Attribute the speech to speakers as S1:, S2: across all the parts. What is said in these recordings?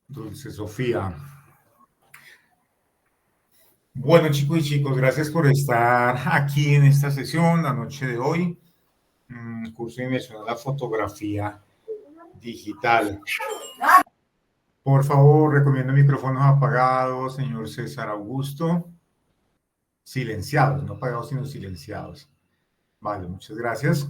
S1: Dulce Sofía. Bueno, chicos y chicos, gracias por estar aquí en esta sesión, la noche de hoy. Curso de inmersión a la fotografía digital. Por favor, recomiendo micrófonos apagados, señor César Augusto. Silenciados, no apagados, sino silenciados. Vale, muchas gracias.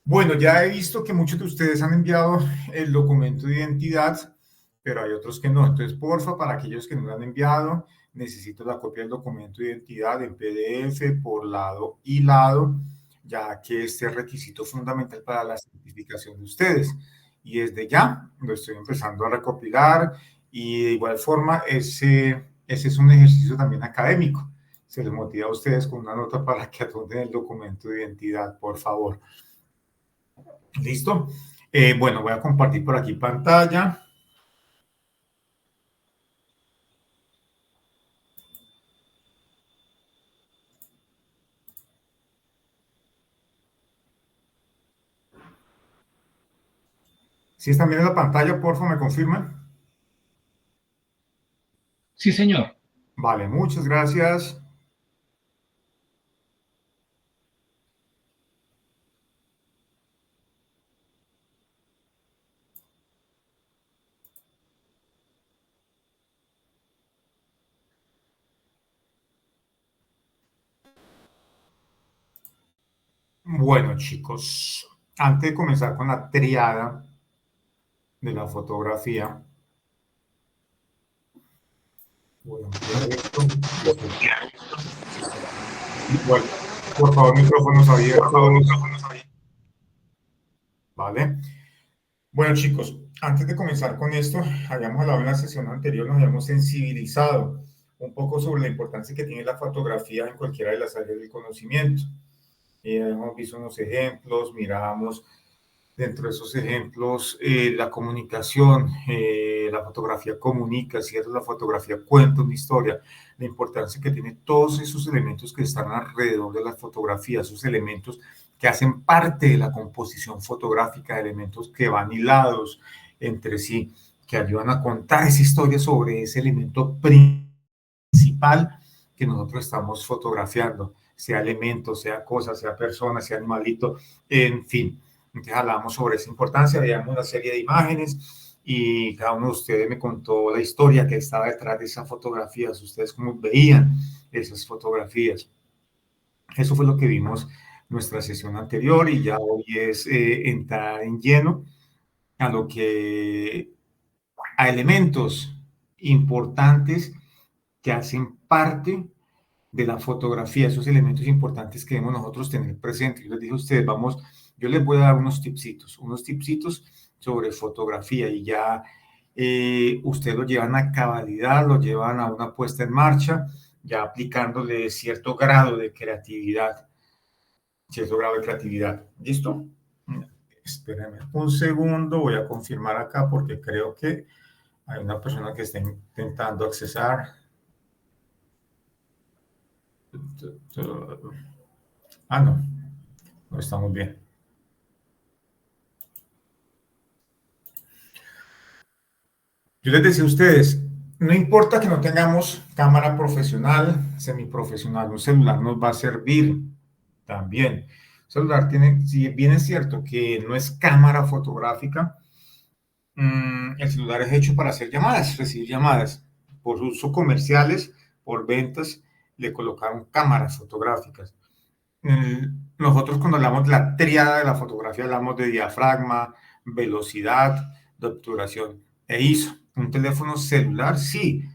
S1: Bueno, ya he visto que muchos de ustedes han enviado el documento de identidad, pero hay otros que no. Entonces, porfa, para aquellos que no lo han enviado, necesito la copia del documento de identidad en PDF por lado y lado, ya que este es requisito fundamental para la certificación de ustedes. Y desde ya lo estoy empezando a recopilar y de igual forma ese es un ejercicio también académico. Se les motiva a ustedes con una nota para que adjunten el documento de identidad, por favor. ¿Listo? Bueno, voy a compartir por aquí pantalla. Si están viendo la pantalla, por favor, ¿me confirman?
S2: Sí, señor.
S1: Vale, muchas gracias. Bueno, chicos, antes de comenzar con la triada de la fotografía, voy a ampliar esto. Igual, por favor, micrófonos abiertos. Vale. Bueno, chicos, antes de comenzar con esto, habíamos hablado en la sesión anterior, nos habíamos sensibilizado un poco sobre la importancia que tiene la fotografía en cualquiera de las áreas del conocimiento. Hemos visto unos ejemplos, mirábamos dentro de esos ejemplos la comunicación, la fotografía comunica, ¿cierto? La fotografía cuenta una historia, la importancia que tiene todos esos elementos que están alrededor de la fotografía, esos elementos que hacen parte de la composición fotográfica, elementos que van hilados entre sí, que ayudan a contar esa historia sobre ese elemento principal que nosotros estamos fotografiando, sea elemento, sea cosa, sea persona, sea animalito, en fin. Entonces hablamos sobre esa importancia, veíamos una serie de imágenes y cada uno de ustedes me contó la historia que estaba detrás de esas fotografías, ustedes cómo veían esas fotografías. Eso fue lo que vimos en nuestra sesión anterior y ya hoy es entrar en lleno a lo que, a elementos importantes que hacen parte de la fotografía, esos elementos importantes que debemos nosotros tener presentes. Yo les dije a ustedes, vamos, yo les voy a dar unos tipsitos sobre fotografía y ya ustedes lo llevan a cabalidad, lo llevan a una puesta en marcha, ya aplicándole cierto grado de creatividad, ¿listo? Espérenme un segundo, voy a confirmar acá porque creo que hay una persona que está intentando accesar. Ah, no, no estamos bien. Yo les decía a ustedes, no importa que no tengamos cámara profesional, semiprofesional, un celular nos va a servir también. El celular tiene, si bien es cierto que no es cámara fotográfica, el celular es hecho para hacer llamadas, recibir llamadas. Por uso comerciales, por ventas, le colocaron cámaras fotográficas. Nosotros cuando hablamos de la tríada de la fotografía hablamos de diafragma, velocidad, de obturación e ISO. Un teléfono celular sí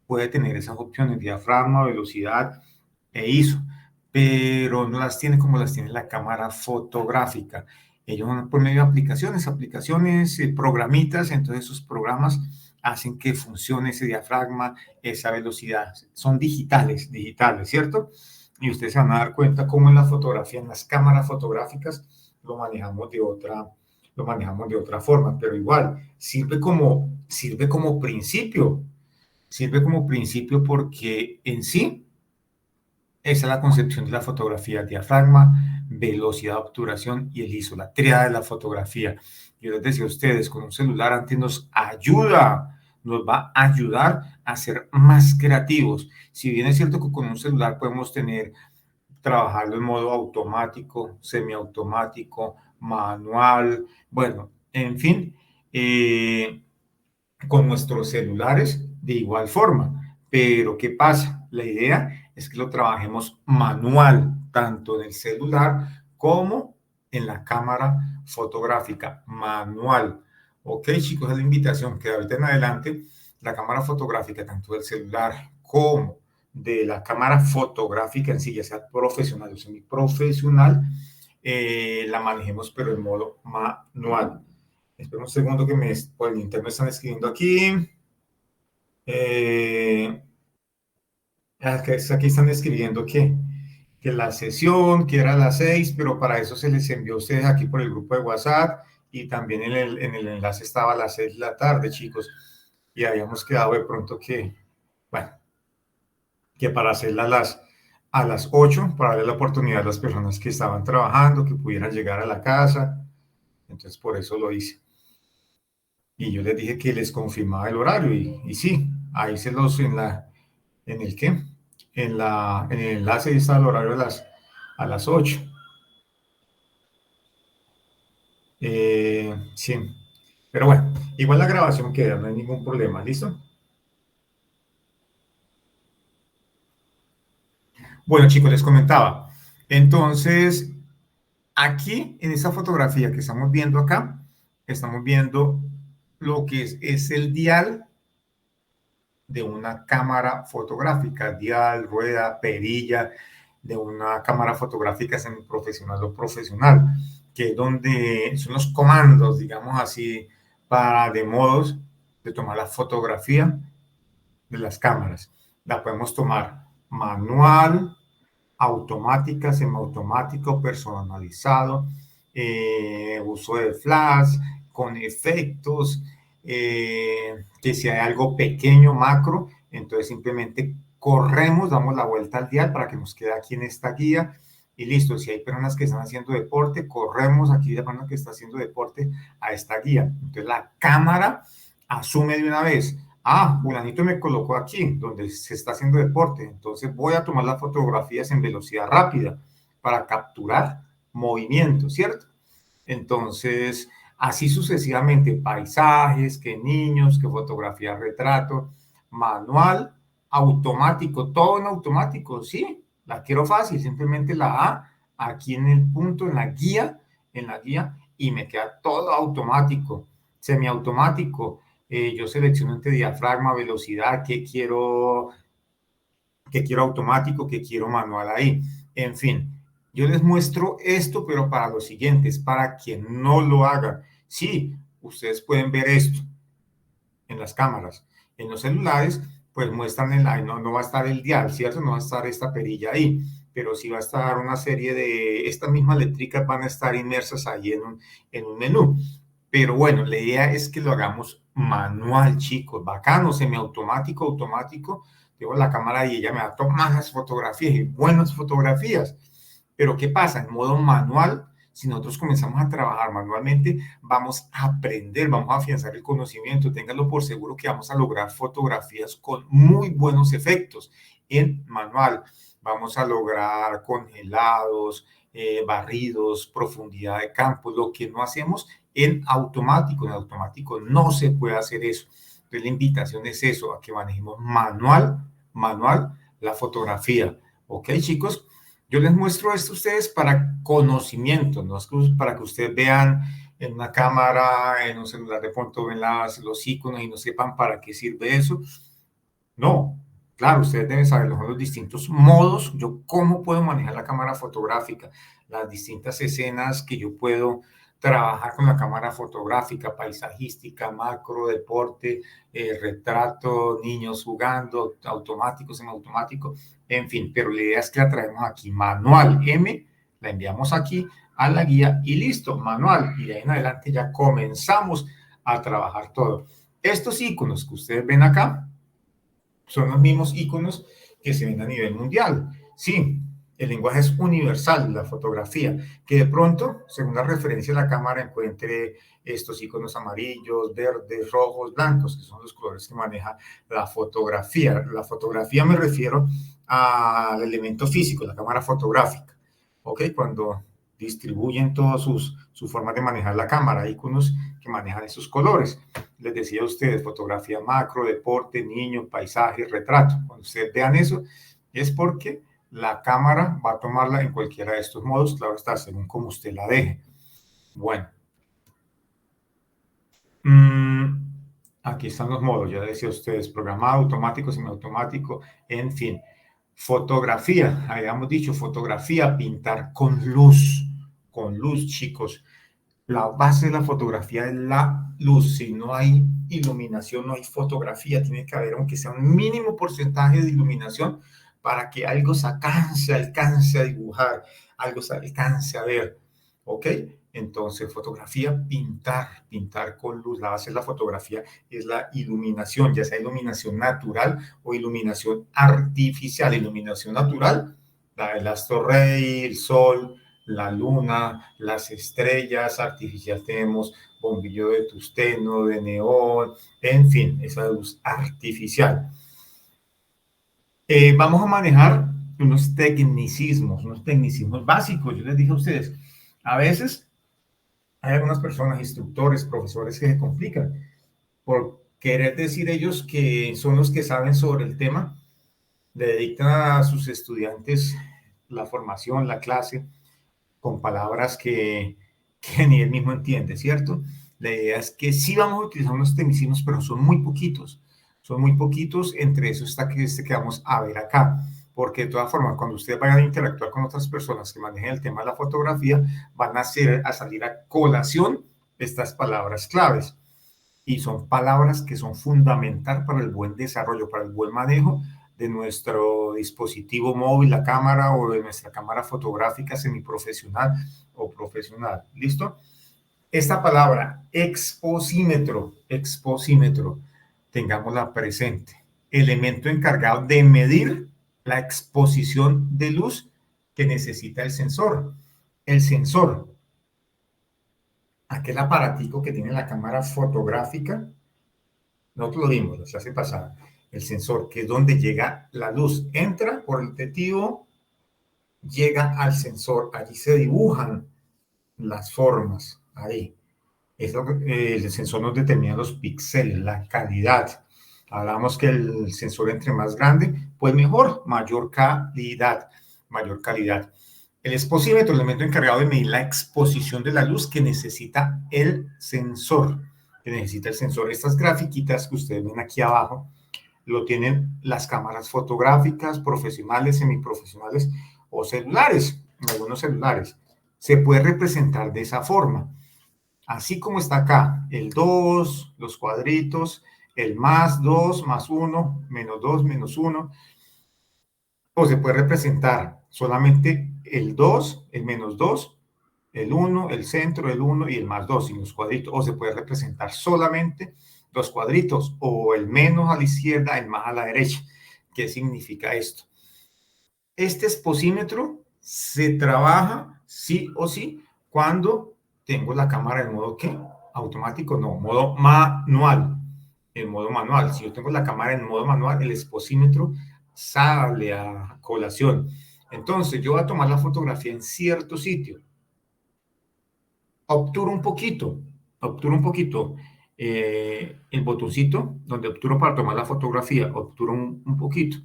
S1: puede tener esas opciones, diafragma, velocidad e ISO, pero no las tiene como las tiene la cámara fotográfica. Ellos van por medio de aplicaciones, programitas, entonces esos programas hacen que funcione ese diafragma, esa velocidad. Son digitales, ¿cierto? Y ustedes se van a dar cuenta cómo en la fotografía, en las cámaras fotográficas, lo manejamos de otra forma, pero igual, sirve como porque en sí, esa es la concepción de la fotografía: diafragma, velocidad, obturación y el ISO, la tríada de la fotografía. yo les decía a ustedes, con un celular antes nos ayuda, nos va a ayudar a ser más creativos. Si bien es cierto que con un celular podemos trabajarlo en modo automático, semiautomático, manual, bueno, en fin, con nuestros celulares de igual forma. Pero ¿qué pasa? La idea es que lo trabajemos manual, tanto en el celular como en la cámara fotográfica, manual. Ok, chicos, es la invitación que de ahorita en adelante la cámara fotográfica, tanto del celular como de la cámara fotográfica en sí, ya sea profesional o semiprofesional, la manejemos pero en modo manual. Espera un segundo que por el internet me están escribiendo aquí. Aquí están escribiendo que la sesión, que era a las 6, pero para eso se les envió a ustedes aquí por el grupo de WhatsApp y también en el enlace estaba a las 6 de la tarde, chicos. Y habíamos quedado de pronto bueno, que para hacerla a las 8, para darle la oportunidad a las personas que estaban trabajando, que pudieran llegar a la casa. Entonces, por eso lo hice. Y yo les dije que les confirmaba el horario y sí, ahí se los ¿en el qué? En el enlace está el horario a las 8. Sí, pero bueno, igual la grabación queda, no hay ningún problema, ¿listo? Bueno, chicos, les comentaba. Entonces, aquí en esta fotografía que estamos viendo acá, estamos viendo lo que es el dial de una cámara fotográfica, dial, rueda, perilla de una cámara fotográfica semiprofesional o profesional, que es donde son los comandos, digamos así, de modos de tomar la fotografía de las cámaras. La podemos tomar manual, automática, semiautomático, personalizado, uso de flash, con efectos, que si hay algo pequeño, macro, entonces simplemente corremos, damos la vuelta al dial para que nos quede aquí en esta guía y listo. Si hay personas que están haciendo deporte, corremos aquí de persona que está haciendo deporte a esta guía. Entonces la cámara asume de una vez, fulanito me colocó aquí, donde se está haciendo deporte, entonces voy a tomar las fotografías en velocidad rápida para capturar movimiento, ¿cierto? Entonces, así sucesivamente, paisajes, que niños, que fotografía, retrato, manual, automático, todo en automático, sí, la quiero fácil, simplemente la A, aquí en el punto, en la guía, y me queda todo automático, semiautomático. Yo selecciono entre diafragma, velocidad, qué quiero automático, qué quiero manual ahí. En fin, yo les muestro esto, pero para los siguientes, para quien no lo haga. Sí, ustedes pueden ver esto en las cámaras. En los celulares, pues muestran no va a estar el dial, ¿cierto? No va a estar esta perilla ahí, pero sí va a estar una serie de, estas mismas letricas van a estar inmersas ahí en un menú. Pero bueno, la idea es que lo hagamos manual, chicos, bacano, semiautomático, automático. Tengo la cámara y ella me va a tomar las fotografías y buenas fotografías. Pero ¿qué pasa? En modo manual, si nosotros comenzamos a trabajar manualmente, vamos a aprender, vamos a afianzar el conocimiento. Ténganlo por seguro que vamos a lograr fotografías con muy buenos efectos en manual. Vamos a lograr congelados, barridos, profundidad de campo, lo que no hacemos en automático. En automático no se puede hacer eso. Entonces la invitación es eso, a que manejemos manual la fotografía. ¿Ok, chicos? Yo les muestro esto a ustedes para conocimiento, no es para que ustedes vean en una cámara, en un celular de pronto ven los iconos y no sepan para qué sirve eso. No, claro, ustedes deben saber los distintos modos, yo cómo puedo manejar la cámara fotográfica, las distintas escenas que yo puedo trabajar con la cámara fotográfica, paisajística, macro, deporte, retrato, niños jugando, automático, semiautomático, en fin, pero la idea es que la traemos aquí manual, la enviamos aquí a la guía y listo, manual, y de ahí en adelante ya comenzamos a trabajar todo. Estos iconos que ustedes ven acá, son los mismos iconos que se ven a nivel mundial. Sí, El lenguaje es universal, la fotografía, que de pronto, según la referencia de la cámara, encuentre estos iconos amarillos, verdes, rojos, blancos, que son los colores que maneja la fotografía. La fotografía me refiero al elemento físico, la cámara fotográfica, ¿ok? Cuando distribuyen todas sus formas de manejar la cámara, iconos que manejan esos colores. Les decía a ustedes, fotografía macro, deporte, niño, paisaje, retrato. Cuando ustedes vean eso, es porque la cámara va a tomarla en cualquiera de estos modos, claro está, según como usted la deje. Bueno, aquí están los modos, ya decía ustedes, programado, automático, semiautomático, en fin. Fotografía, habíamos dicho, fotografía, pintar con luz, chicos. La base de la fotografía es la luz. Si no hay iluminación, no hay fotografía. Tiene que haber, aunque sea un mínimo porcentaje de iluminación, para que algo se alcance a dibujar, algo se alcance a ver. ¿Ok? Entonces, fotografía, pintar con luz. La base de la fotografía es la iluminación, ya sea iluminación natural o iluminación artificial. Iluminación natural, la del astro rey, el sol, la luna, las estrellas. Artificial tenemos bombillo de tungsteno, de neón, en fin, esa luz artificial. Vamos a manejar unos tecnicismos básicos. Yo les dije a ustedes, a veces hay algunas personas, instructores, profesores, que se complican por querer decir ellos que son los que saben sobre el tema, le dictan a sus estudiantes la formación, la clase, con palabras que ni él mismo entiende, ¿cierto? La idea es que sí vamos a utilizar unos tecnicismos, pero son muy poquitos. Son muy poquitos, entre eso está que vamos a ver acá. Porque de todas formas, cuando ustedes vayan a interactuar con otras personas que manejen el tema de la fotografía, van a salir a colación estas palabras claves. Y son palabras que son fundamental para el buen desarrollo, para el buen manejo de nuestro dispositivo móvil, la cámara, o de nuestra cámara fotográfica semiprofesional o profesional. ¿Listo? Esta palabra, exposímetro, tengámosla presente. Elemento encargado de medir la exposición de luz que necesita el sensor. El sensor, aquel aparatico que tiene la cámara fotográfica, nosotros lo vimos la clase pasada, el sensor, que es donde llega la luz, entra por el objetivo, llega al sensor, allí se dibujan las formas, ahí. El sensor nos determina los píxeles, la calidad. Hablamos que el sensor entre más grande, pues mejor, mayor calidad. El exposímetro, el elemento encargado de medir la exposición de la luz que necesita el sensor. Estas grafiquitas que ustedes ven aquí abajo, lo tienen las cámaras fotográficas, profesionales, semiprofesionales o celulares, algunos celulares. Se puede representar de esa forma. Así como está acá, el 2, los cuadritos, el más 2, más 1, menos 2, menos 1. O se puede representar solamente el 2, el menos 2, el 1, el centro, el 1 y el más 2 sin los cuadritos. O se puede representar solamente los cuadritos, o el menos a la izquierda, el más a la derecha. ¿Qué significa esto? Este exposímetro se trabaja sí o sí cuando tengo la cámara en modo ¿qué? Automático, no, modo manual. En modo manual. Si yo tengo la cámara en modo manual, el exposímetro sale a colación. Entonces, yo voy a tomar la fotografía en cierto sitio. Obturo un poquito el botoncito donde obturo para tomar la fotografía, obturo un poquito.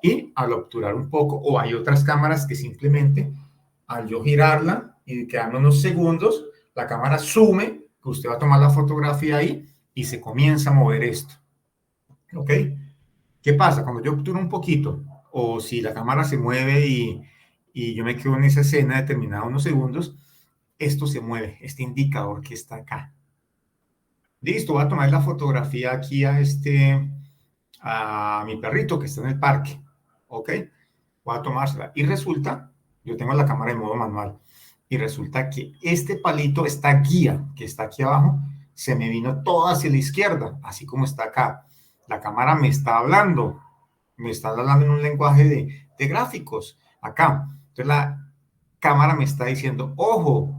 S1: Y al obturar un poco, o hay otras cámaras que simplemente al yo girarla y quedarme unos segundos, la cámara asume que usted va a tomar la fotografía ahí y se comienza a mover esto. ¿Ok? ¿Qué pasa? Cuando yo obturo un poquito, o si la cámara se mueve y yo me quedo en esa escena determinada unos segundos, esto se mueve, este indicador que está acá. Listo, voy a tomar la fotografía aquí a mi perrito que está en el parque. ¿Ok? Voy a tomársela. Y resulta, yo tengo la cámara en modo manual, y resulta que este palito, esta guía que está aquí abajo, se me vino todo hacia la izquierda, así como está acá. La cámara me está hablando en un lenguaje de gráficos. Acá, Entonces la cámara me está diciendo, ojo,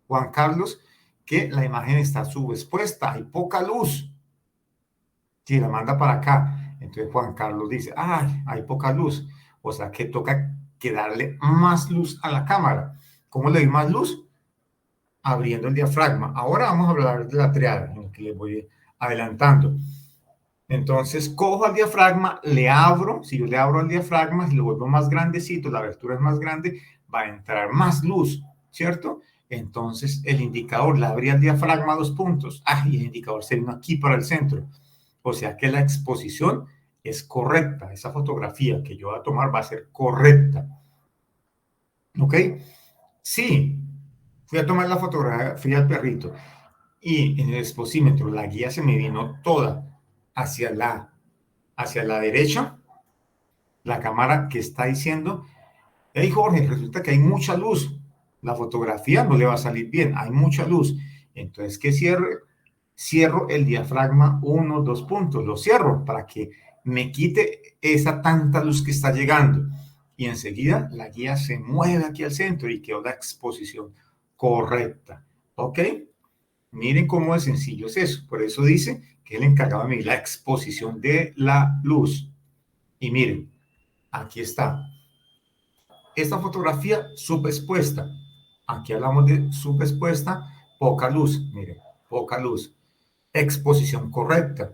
S1: Juan Carlos, que la imagen está subexpuesta, hay poca luz. Si la manda para acá, entonces Juan Carlos dice, ay, hay poca luz. O sea que toca que darle más luz a la cámara. ¿Cómo le doy más luz? Abriendo el diafragma. Ahora vamos a hablar de la triada, en lo que les voy adelantando. Entonces, cojo al diafragma, le abro, si yo le abro al diafragma, si lo vuelvo más grandecito, la abertura es más grande, va a entrar más luz, ¿cierto? Entonces, el indicador le abría el diafragma a 2 puntos. Ah, y el indicador se vino aquí para el centro. O sea que la exposición es correcta. Esa fotografía que yo voy a tomar va a ser correcta. ¿Ok? Sí, fui a tomar la fotografía al perrito y en el exposímetro la guía se me vino toda hacia la derecha, la cámara que está diciendo, hey Jorge, resulta que hay mucha luz, la fotografía no le va a salir bien, hay mucha luz. Entonces, ¿qué cierro el diafragma 1, 2 puntos, lo cierro para que me quite esa tanta luz que está llegando. Y enseguida la guía se mueve aquí al centro y quedó la exposición correcta. ¿Ok? Miren cómo de sencillo es eso. Por eso dice que él encargaba de medir la exposición de la luz. Y miren, aquí está. Esta fotografía subexpuesta. Aquí hablamos de subexpuesta, poca luz. Miren, poca luz. Exposición correcta.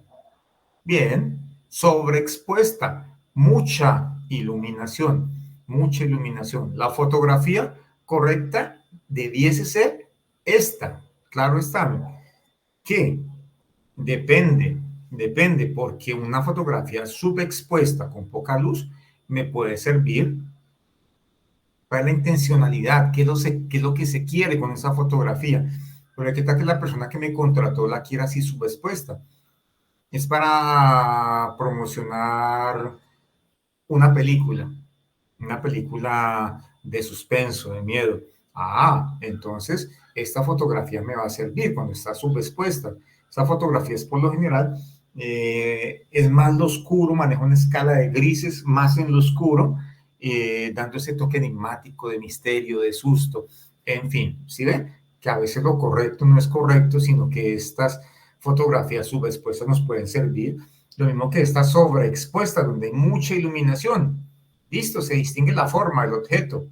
S1: Bien. Sobreexpuesta. Mucha iluminación. Mucha iluminación. La fotografía correcta debiese ser esta. Claro está. ¿Qué? Depende, porque una fotografía subexpuesta con poca luz me puede servir para la intencionalidad, qué es lo que se quiere con esa fotografía. Pero qué tal que la persona que me contrató la quiera así subexpuesta. Es para promocionar una película de suspenso, de miedo. Ah, entonces esta fotografía me va a servir cuando está subexpuesta. Esa fotografía es por lo general, es más lo oscuro, maneja una escala de grises más en lo oscuro, dando ese toque enigmático de misterio, de susto, en fin, ¿sí ven? Que a veces lo correcto no es correcto, sino que estas fotografías subexpuestas nos pueden servir. Lo mismo que esta sobreexpuesta, donde hay mucha iluminación. Listo, se distingue la forma del objeto.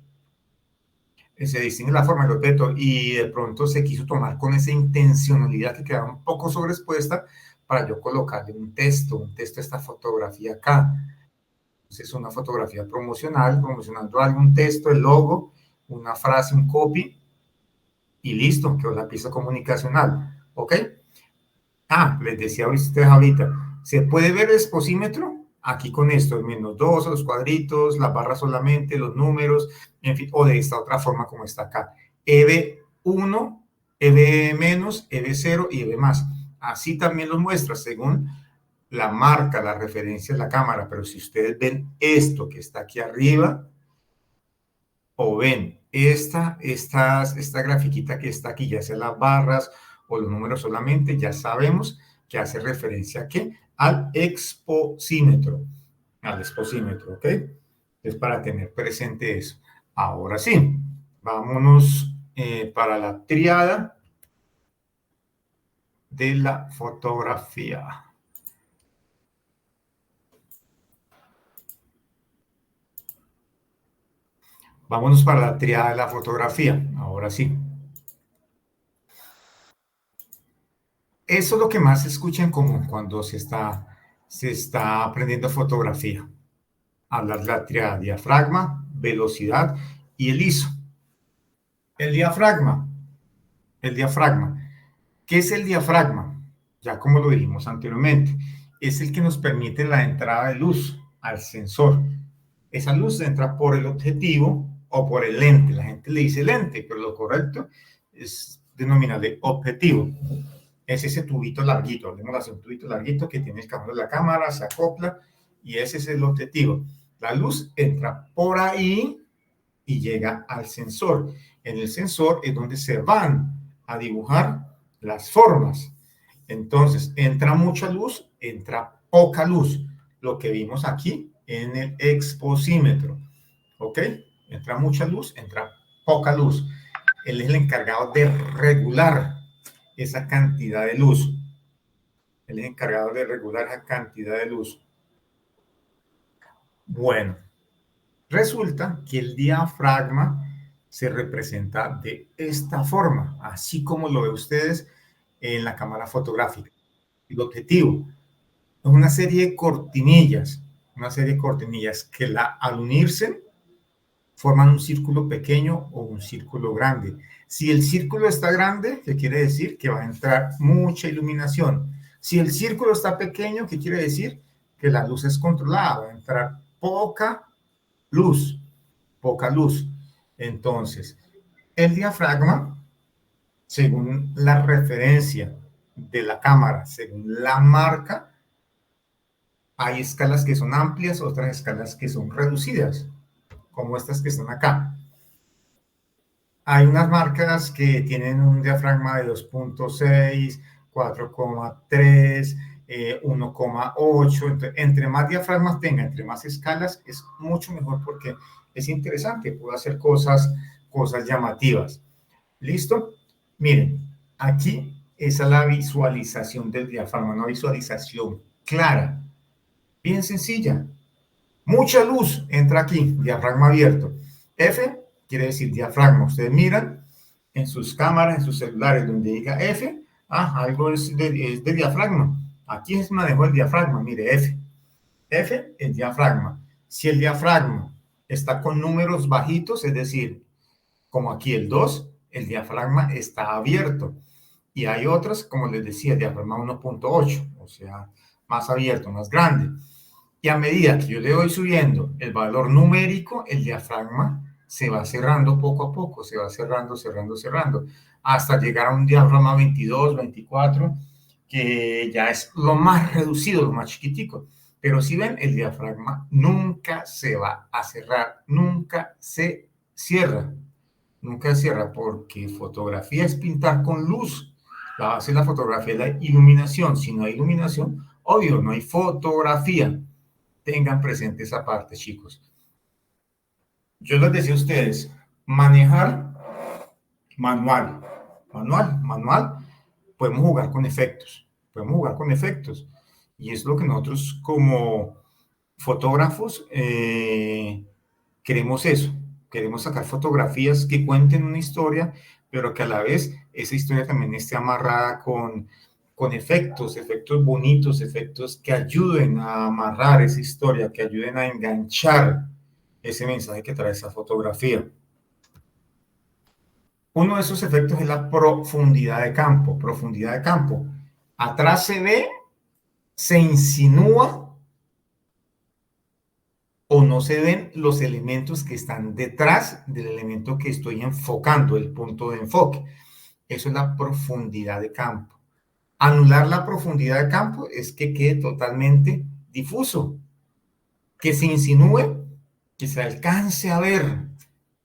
S1: Se distingue la forma del objeto y de pronto se quiso tomar con esa intencionalidad que quedaba un poco sobreexpuesta para yo colocarle un texto a esta fotografía acá. Entonces es una fotografía promocional, promocionando algún texto, el logo, una frase, un copy y listo, quedó la pieza comunicacional. ¿Ok? Ah, les decía ahorita, ¿se puede ver el exposímetro? Aquí con esto, -2, los cuadritos, las barras solamente, los números, en fin, o de esta otra forma como está acá. EB1, EB-, EB0 y EB+. Así también los muestra según la marca, la referencia de la cámara, pero si ustedes ven esto que está aquí arriba, o ven esta grafiquita que está aquí, ya sea las barras o los números solamente, ya sabemos que hace referencia ¿a qué? Al exposímetro, ¿ok? Es para tener presente eso. Ahora sí, vámonos para la triada de la fotografía. Vámonos para la triada de la fotografía, ahora sí. Eso es lo que más se escucha en común cuando se está aprendiendo fotografía. Hablar de la triada diafragma, velocidad y el ISO. El diafragma. ¿Qué es el diafragma? Ya como lo dijimos anteriormente, es el que nos permite la entrada de luz al sensor. Esa luz entra por el objetivo o por el lente. La gente le dice lente, pero lo correcto es denominarle objetivo. Es ese tubito larguito, hablemos de un tubito larguito que tiene el cambio de la cámara, se acopla y ese es el objetivo. La luz entra por ahí y llega al sensor. En el sensor es donde se van a dibujar las formas. Entonces, entra mucha luz, entra poca luz. Lo que vimos aquí en el exposímetro. ¿Ok? Entra mucha luz, entra poca luz. Él es el encargado de regular esa cantidad de luz. Él es encargado de regular esa cantidad de luz. Bueno, resulta que el diafragma se representa de esta forma, así como lo ven ustedes en la cámara fotográfica. El objetivo es una serie de cortinillas que al unirse forman un círculo pequeño o un círculo grande. Si el círculo está grande, ¿qué quiere decir? Que va a entrar mucha iluminación. Si el círculo está pequeño, ¿qué quiere decir? Que la luz es controlada, va a entrar poca luz, poca luz. Entonces, el diafragma, según la referencia de la cámara, según la marca, hay escalas que son amplias, otras escalas que son reducidas, como estas que están acá. Hay unas marcas que tienen un diafragma de 2.6, 4,3, 1,8. Entre más diafragmas tenga, entre más escalas, es mucho mejor porque es interesante, puede hacer cosas llamativas. ¿Listo? Miren, aquí esa es la visualización del diafragma, una visualización clara, bien sencilla. Mucha luz entra aquí, diafragma abierto. F quiere decir diafragma. Ustedes miran en sus cámaras, en sus celulares, donde diga F, algo es de diafragma. Aquí es manejo el diafragma, mire, F. F es diafragma. Si el diafragma está con números bajitos, es decir, como aquí el 2, el diafragma está abierto. Y hay otras, como les decía, diafragma 1.8, o sea, más abierto, más grande. Y a medida que yo le voy subiendo el valor numérico, el diafragma se va cerrando poco a poco, se va cerrando, hasta llegar a un diafragma 22, 24, que ya es lo más reducido, lo más chiquitico. Pero si ven, el diafragma nunca se va a cerrar, nunca se cierra, porque fotografía es pintar con luz. La base de la fotografía es la iluminación. Si no hay iluminación, obvio, no hay fotografía. Tengan presente esa parte, chicos. Yo les decía a ustedes, manejar manual. Podemos jugar con efectos. Y es lo que nosotros como fotógrafos queremos eso. Queremos sacar fotografías que cuenten una historia, pero que a la vez esa historia también esté amarrada con efectos bonitos, efectos que ayuden a amarrar esa historia, que ayuden a enganchar ese mensaje que trae esa fotografía. Uno de esos efectos es la profundidad de campo. Atrás se ve, se insinúa o no se ven los elementos que están detrás del elemento que estoy enfocando, el punto de enfoque. Eso es la profundidad de campo. Anular la profundidad de campo es que quede totalmente difuso, que se insinúe, que se alcance a ver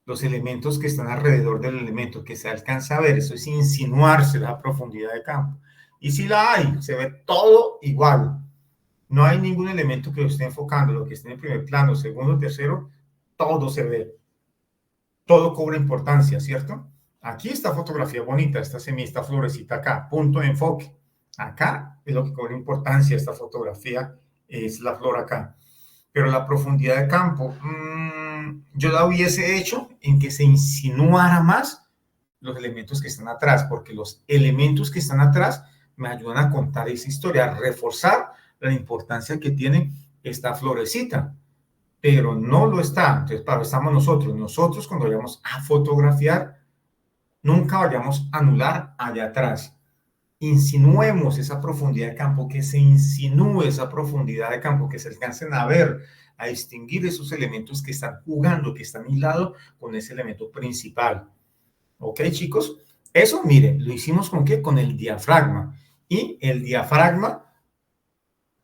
S1: los elementos que están alrededor del elemento, que se alcance a ver, eso es insinuarse la profundidad de campo. Y si la hay, se ve todo igual. No hay ningún elemento que lo esté enfocando, lo que esté en primer plano, segundo, tercero, todo se ve. Todo cobra importancia, ¿cierto? Aquí está fotografía bonita, esta florecita acá, punto de enfoque. Acá es lo que cobra importancia, esta fotografía es la flor acá. Pero la profundidad de campo, yo la hubiese hecho en que se insinuara más los elementos que están atrás, porque los elementos que están atrás me ayudan a contar esa historia, a reforzar la importancia que tiene esta florecita, pero no lo está. Entonces, para eso estamos nosotros. Nosotros cuando vayamos a fotografiar, nunca vayamos a anular allá atrás. Insinuemos esa profundidad de campo, que se insinúe esa profundidad de campo, que se alcancen a ver, a distinguir esos elementos que están jugando, que están hilados con ese elemento principal. ¿Ok, chicos? Eso, miren, lo hicimos ¿con qué? Con el diafragma. Y el diafragma,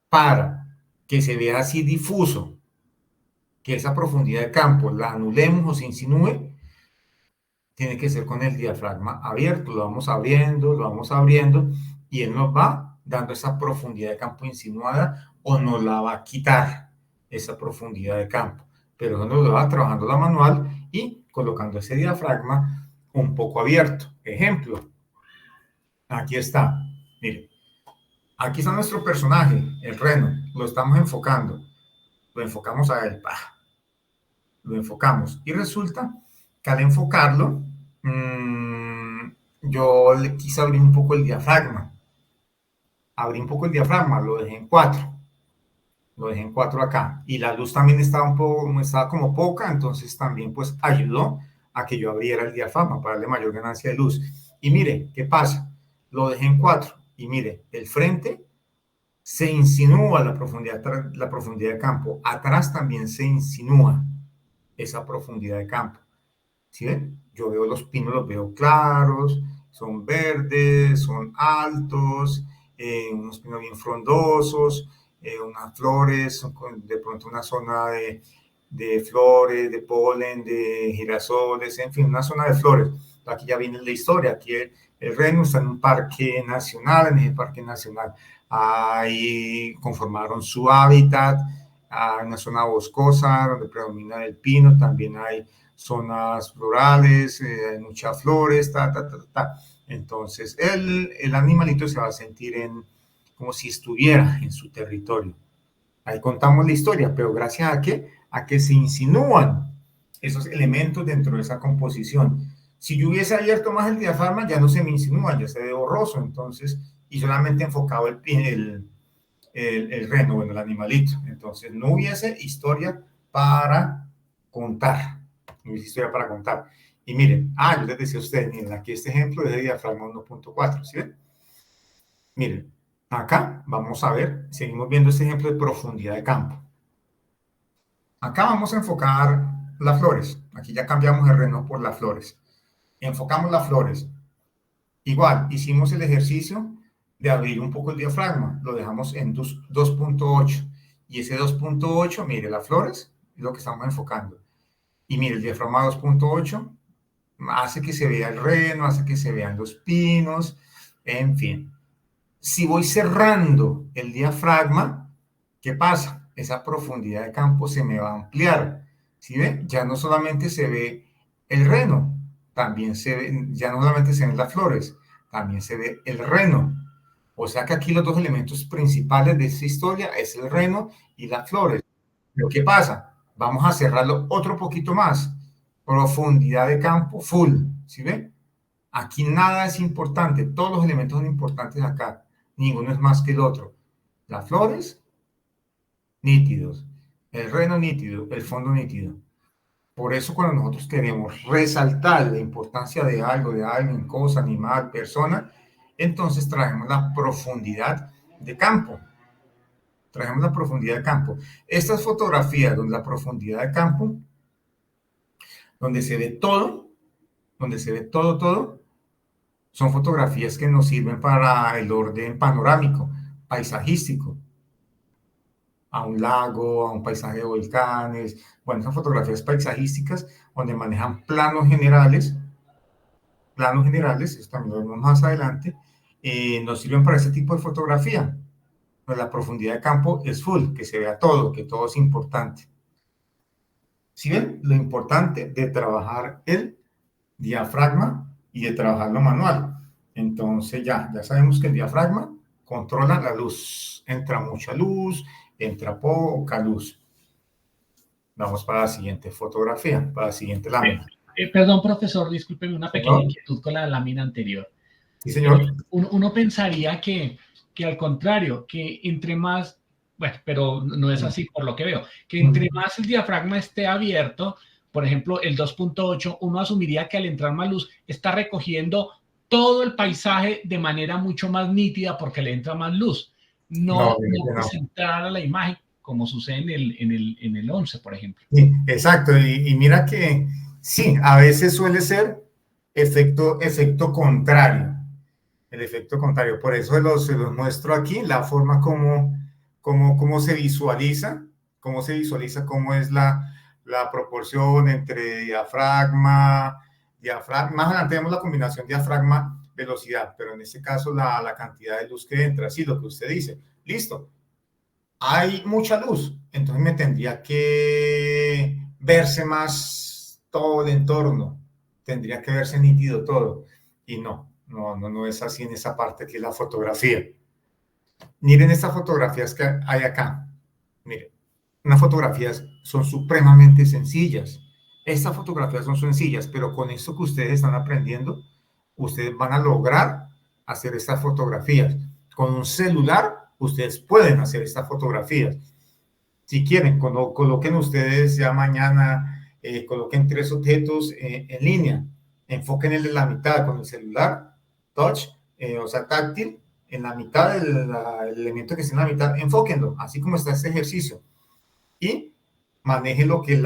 S1: para que se vea así difuso, que esa profundidad de campo la anulemos o se insinúe, tiene que ser con el diafragma abierto. Lo vamos abriendo y él nos va dando esa profundidad de campo insinuada o nos la va a quitar esa profundidad de campo. pero eso nos lo va trabajando la manual y colocando ese diafragma un poco abierto. Ejemplo, aquí está, mire, aquí está nuestro personaje, el reno, lo estamos enfocando, lo enfocamos a él, lo enfocamos y resulta que al enfocarlo, yo le quise abrir un poco el diafragma, lo dejé en 4, acá, y la luz también estaba como poca, entonces también pues ayudó a que yo abriera el diafragma para darle mayor ganancia de luz. Y mire, ¿qué pasa? Lo dejé en 4 y mire, el frente se insinúa la profundidad de campo, atrás también se insinúa esa profundidad de campo. ¿Sí ven? Yo veo los pinos, los veo claros, son verdes, son altos, unos pinos bien frondosos, unas flores, de pronto una zona de flores, de polen, de girasoles, en fin, una zona de flores. Aquí ya viene la historia, aquí el reno está en un parque nacional, en ese parque nacional ahí conformaron su hábitat, hay una zona boscosa donde predomina el pino, también hay zonas florales, hay muchas flores, Entonces, el animalito se va a sentir como si estuviera en su territorio. Ahí contamos la historia, pero gracias a que se insinúan esos elementos dentro de esa composición. Si yo hubiese abierto más el diafragma, ya no se me insinúa, ya se ve borroso, entonces, y solamente enfocado el reno, bueno, el animalito. Entonces, no hubiese historia para contar. No hubiese historia para contar. Y miren, yo les decía a ustedes, miren, aquí este ejemplo es de diafragma 1.4, ¿sí ven? Miren, acá vamos a ver, seguimos viendo este ejemplo de profundidad de campo. Acá vamos a enfocar las flores. Aquí ya cambiamos el reno por las flores. Enfocamos las flores. Igual, hicimos el ejercicio de abrir un poco el diafragma. Lo dejamos en 2.8. Y ese 2.8, mire, las flores es lo que estamos enfocando. Y mire, el diafragma 2.8 hace que se vea el reno, hace que se vean los pinos, en fin. Si voy cerrando el diafragma, ¿qué pasa? Esa profundidad de campo se me va a ampliar. ¿Sí ve? Ya no solamente se ve el reno, también se ve, ya no solamente se ven las flores, también se ve el reno. O sea que aquí los dos elementos principales de esta historia es el reno y las flores. Pero ¿qué pasa? Vamos a cerrarlo otro poquito más. Profundidad de campo full. ¿Sí ve? Aquí nada es importante. Todos los elementos son importantes acá. Ninguno es más que el otro. Las flores, nítidos. El reno nítido, el fondo nítido. Por eso cuando nosotros queremos resaltar la importancia de algo, de alguien, cosa, animal, persona, entonces traemos la profundidad de campo. Traemos la profundidad de campo. Estas fotografías donde la profundidad de campo, donde se ve todo, todo, son fotografías que nos sirven para el orden panorámico, paisajístico, a un lago, a un paisaje de volcanes. Bueno, son fotografías paisajísticas donde manejan planos generales, eso también lo vemos más adelante, nos sirven para ese tipo de fotografía. Pues la profundidad de campo es full, que se vea todo, que todo es importante. ¿Sí ven? Lo importante de trabajar el diafragma y de trabajarlo manual. Entonces ya sabemos que el diafragma controla la luz. Entra mucha luz, entra poca luz. Vamos para la siguiente fotografía, para la siguiente lámina.
S2: Perdón, profesor, discúlpeme una pequeña
S1: Señor.
S2: inquietud con la lámina anterior.
S1: Sí, señor.
S2: Uno pensaría que al contrario, que entre más, bueno, pero no es así por lo que veo, que entre más el diafragma esté abierto, por ejemplo, el 2.8, uno asumiría que al entrar más luz está recogiendo todo el paisaje de manera mucho más nítida porque le entra más luz. No concentrar a la imagen como sucede en el 11, por ejemplo.
S1: Sí, exacto, y mira que sí, a veces suele ser efecto contrario, el efecto contrario. Por eso se los muestro aquí, la forma como se visualiza, cómo es la proporción entre diafragma. Más adelante vemos la combinación diafragma-velocidad, pero en este caso la cantidad de luz que entra, sí, lo que usted dice. Listo, hay mucha luz, entonces me tendría que verse más todo el entorno, tendría que verse nítido todo. Y no es así en esa parte que es la fotografía. Miren estas fotografías que hay acá. Miren, unas fotografías son supremamente sencillas. Estas fotografías son sencillas, pero con esto que ustedes están aprendiendo, ustedes van a lograr hacer estas fotografías. Con un celular, ustedes pueden hacer estas fotografías. Si quieren, coloquen ustedes ya mañana, coloquen 3 objetos en línea, enfoquen el de la mitad con el celular, touch, o sea, táctil, en la mitad del elemento que está en la mitad, enfóquenlo, así como está este ejercicio. Y maneje lo que es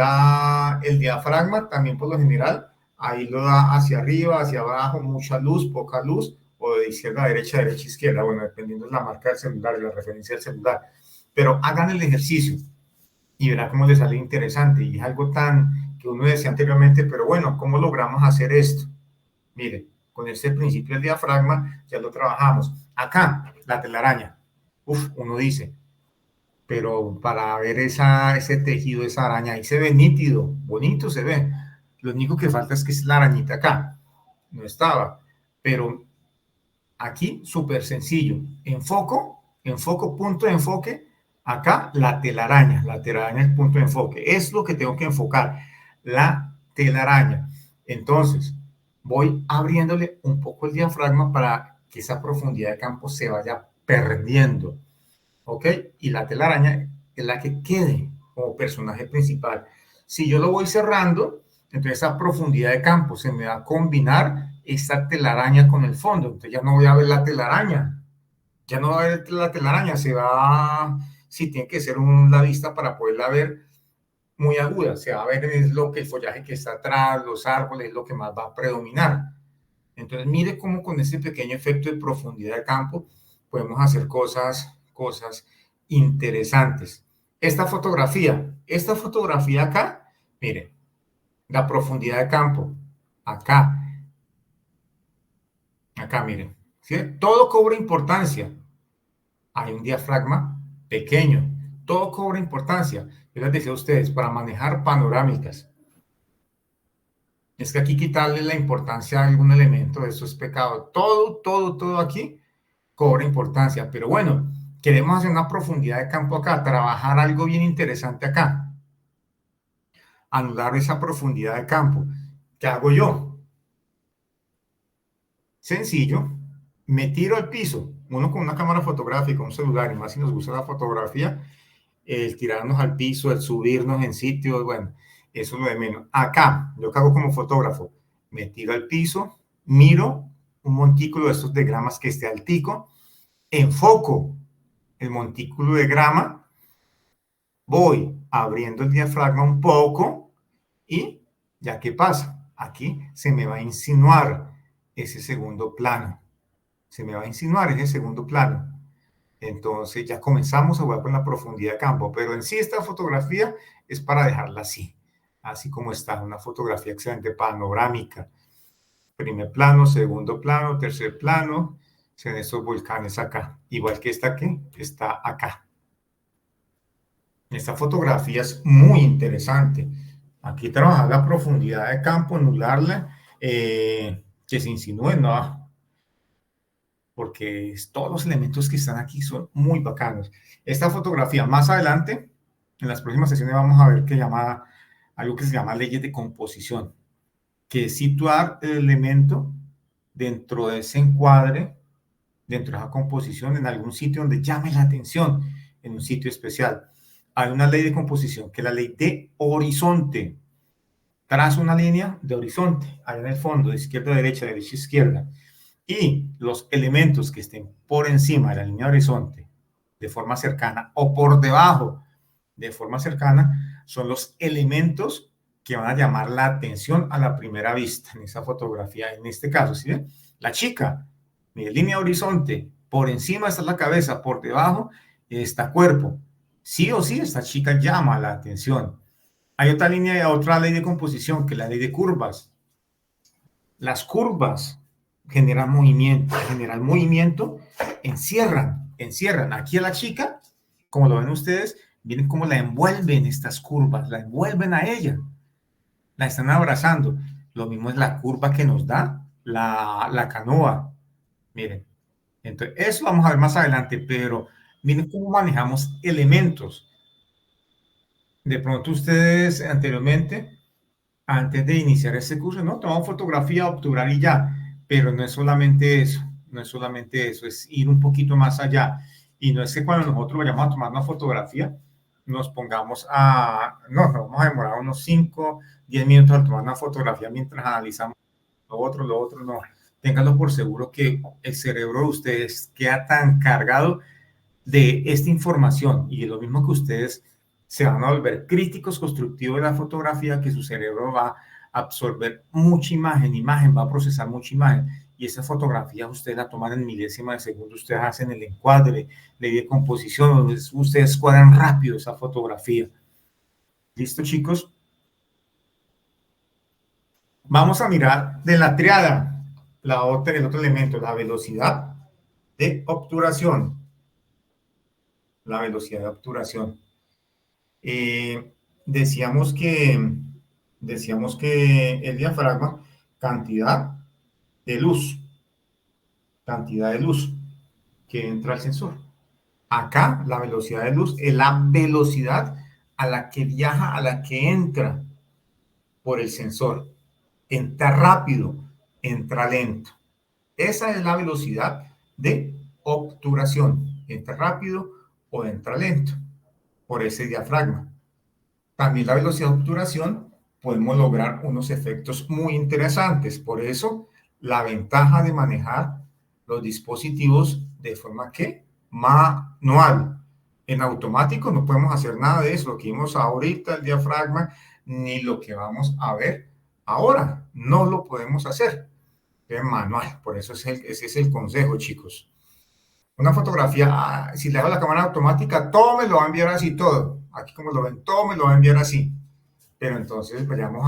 S1: el diafragma, también por lo general, ahí lo da hacia arriba, hacia abajo, mucha luz, poca luz, o de izquierda a derecha, derecha a izquierda, bueno, dependiendo de la marca del celular, de la referencia del celular. Pero hagan el ejercicio y verá cómo les sale interesante. Y es algo tan que uno decía anteriormente, pero bueno, ¿cómo logramos hacer esto? Mire, con este principio del diafragma ya lo trabajamos. Acá, la telaraña. Uno dice, pero para ver ese tejido, esa araña, ahí se ve nítido, bonito se ve. Lo único que falta es que es la arañita acá. No estaba. Pero aquí, súper sencillo. Enfoco, punto de enfoque. Acá, la telaraña es el punto de enfoque. Es lo que tengo que enfocar, la telaraña. Entonces, voy abriéndole un poco el diafragma para que esa profundidad de campo se vaya perdiendo. ¿Ok? Y la telaraña es la que quede como personaje principal. Si yo lo voy cerrando, entonces esa profundidad de campo se me va a combinar esta telaraña con el fondo. Entonces ya no voy a ver la telaraña. Ya no va a ver la telaraña, si tiene que ser la vista para poderla ver muy aguda, se va a ver es lo que el follaje que está atrás, los árboles, es lo que más va a predominar. Entonces mire cómo con ese pequeño efecto de profundidad de campo podemos hacer cosas interesantes. Esta fotografía acá, miren, la profundidad de campo, acá, miren, ¿sí? Todo cobra importancia. Hay un diafragma pequeño, todo cobra importancia. Yo les decía a ustedes, para manejar panorámicas, es que aquí quitarle la importancia a algún elemento, eso es pecado. Todo aquí cobra importancia, pero bueno, queremos hacer una profundidad de campo acá, trabajar algo bien interesante acá, anular esa profundidad de campo. ¿Qué hago yo? Sencillo, me tiro al piso, uno con una cámara fotográfica, un celular, y más si nos gusta la fotografía, el tirarnos al piso, el subirnos en sitios, bueno, eso es lo de menos. Acá, yo que hago como fotógrafo, me tiro al piso, miro un montículo de estos de gramas que esté altico, enfoco el montículo de grama, voy abriendo el diafragma un poco y ya qué pasa, aquí se me va a insinuar ese segundo plano, entonces ya comenzamos a jugar con la profundidad de campo, pero en sí esta fotografía es para dejarla así como está, una fotografía excelente, panorámica, primer plano, segundo plano, tercer plano, se ven estos volcanes acá, igual que esta que está acá. Esta fotografía es muy interesante. Aquí trabajar la profundidad de campo, anularla, que se insinúe, no, porque todos los elementos que están aquí son muy bacanos. Esta fotografía, más adelante, en las próximas sesiones vamos a ver algo que se llama leyes de composición, que es situar el elemento dentro de ese encuadre, dentro de esa composición, en algún sitio donde llame la atención, en un sitio especial. Hay una ley de composición, que es la ley de horizonte. Trazo una línea de horizonte, ahí en el fondo, de izquierda a derecha, derecha a izquierda, y los elementos que estén por encima de la línea de horizonte, de forma cercana, o por debajo, de forma cercana, son los elementos que van a llamar la atención a la primera vista en esa fotografía. En este caso, ¿sí ven? La chica, mire, línea de horizonte, por encima está la cabeza, por debajo está cuerpo. Sí o sí, esta chica llama la atención. Hay otra ley de composición, que es la ley de curvas. Las curvas generan movimiento, encierran. Aquí a la chica, como lo ven ustedes, Miren cómo la envuelven estas curvas, la envuelven a ella, la están abrazando. Lo mismo es la curva que nos da la canoa. Miren, entonces eso vamos a ver más adelante, pero miren cómo manejamos elementos. De pronto ustedes anteriormente, antes de iniciar este curso, no, tomamos fotografía, obturar y ya, pero no es solamente eso, no es solamente eso, es ir un poquito más allá. Y no es que cuando nosotros vayamos a tomar una fotografía, nos pongamos no, vamos a demorar unos 5, 10 minutos a tomar una fotografía mientras analizamos lo otro, no. Ténganlo por seguro que el cerebro de ustedes queda tan cargado de esta información y lo mismo que ustedes se van a volver críticos constructivos de la fotografía, que su cerebro va a absorber mucha imagen, va a procesar mucha imagen y esa fotografía ustedes la toman en milésima de segundo, ustedes hacen el encuadre, ley de composición, ustedes cuadran rápido esa fotografía. ¿Listo, chicos? Vamos a mirar de la triada, el otro elemento, la velocidad de obturación. La velocidad de obturación. Eh, decíamos que el diafragma, cantidad de luz, que entra al sensor. Acá la velocidad de luz es la velocidad a la que viaja, a la que entra por el sensor. Entra rápido, entra lento. Esa es la velocidad de obturación. Entra rápido o entra lento por ese diafragma. También la velocidad de obturación podemos lograr unos efectos muy interesantes. Por eso, la ventaja de manejar los dispositivos de forma que manual. En automático no podemos hacer nada de eso. Lo que vimos ahorita, el diafragma, ni lo que vamos a ver ahora. No lo podemos hacer. Es manual. Por eso ese es el consejo, chicos. Una fotografía, si le hago la cámara automática, todo me lo va a enviar así, todo. Aquí como lo ven, todo me lo va a enviar así. Pero entonces vayamos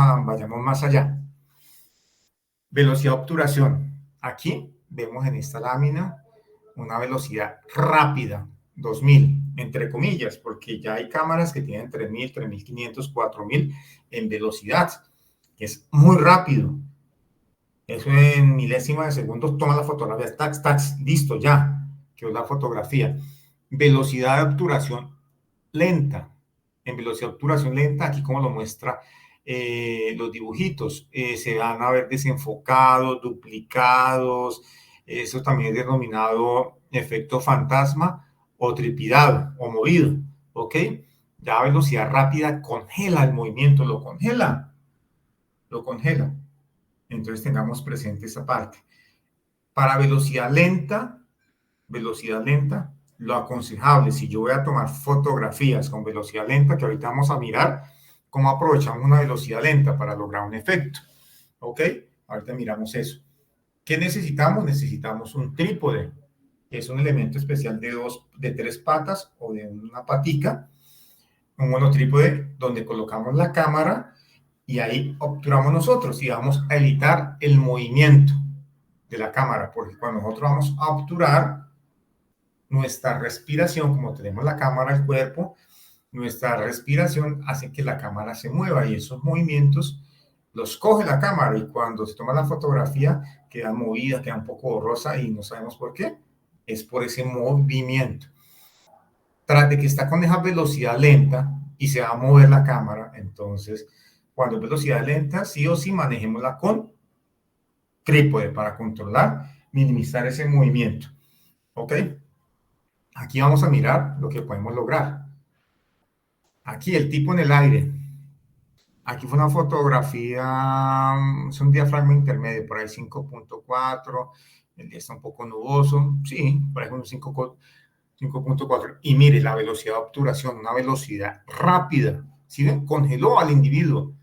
S1: más allá. Velocidad de obturación. Aquí vemos en esta lámina una velocidad rápida, 2000, entre comillas, porque ya hay cámaras que tienen 3000, 3500, 4000 en velocidad, que es muy rápido. Eso en milésimas de segundos toma la fotografía, tax, tax, listo, ya, quedó la fotografía. Velocidad de obturación lenta. En velocidad de obturación lenta, aquí como lo muestra los dibujitos, se van a ver desenfocados, duplicados, eso también es denominado efecto fantasma o tripidado o movido, ¿ok? Ya a velocidad rápida congela el movimiento, lo congela. Entonces tengamos presente esa parte. Para velocidad lenta, lo aconsejable, si yo voy a tomar fotografías con velocidad lenta, que ahorita vamos a mirar cómo aprovechamos una velocidad lenta para lograr un efecto. ¿Ok? Ahorita miramos eso. ¿Qué necesitamos? Necesitamos un trípode, que es un elemento especial de 3 patas o de una patica, un monotrípode donde colocamos la cámara y ahí obturamos nosotros y vamos a evitar el movimiento de la cámara, porque cuando nosotros vamos a obturar, nuestra respiración, como tenemos la cámara al cuerpo, nuestra respiración hace que la cámara se mueva y esos movimientos los coge la cámara y cuando se toma la fotografía queda movida, queda un poco borrosa y no sabemos por qué. Es por ese movimiento. Tras de que está con esa velocidad lenta y se va a mover la cámara, entonces cuando es velocidad lenta, sí o sí manejémosla con trípode para controlar, minimizar ese movimiento. ¿Ok? Aquí vamos a mirar lo que podemos lograr. Aquí el tipo en el aire. Aquí fue una fotografía, es un diafragma intermedio, por ahí 5.4, el día está un poco nuboso, sí, por ahí unos 5.4. Y mire, la velocidad de obturación, una velocidad rápida, ¿sí ven? Congeló al individuo.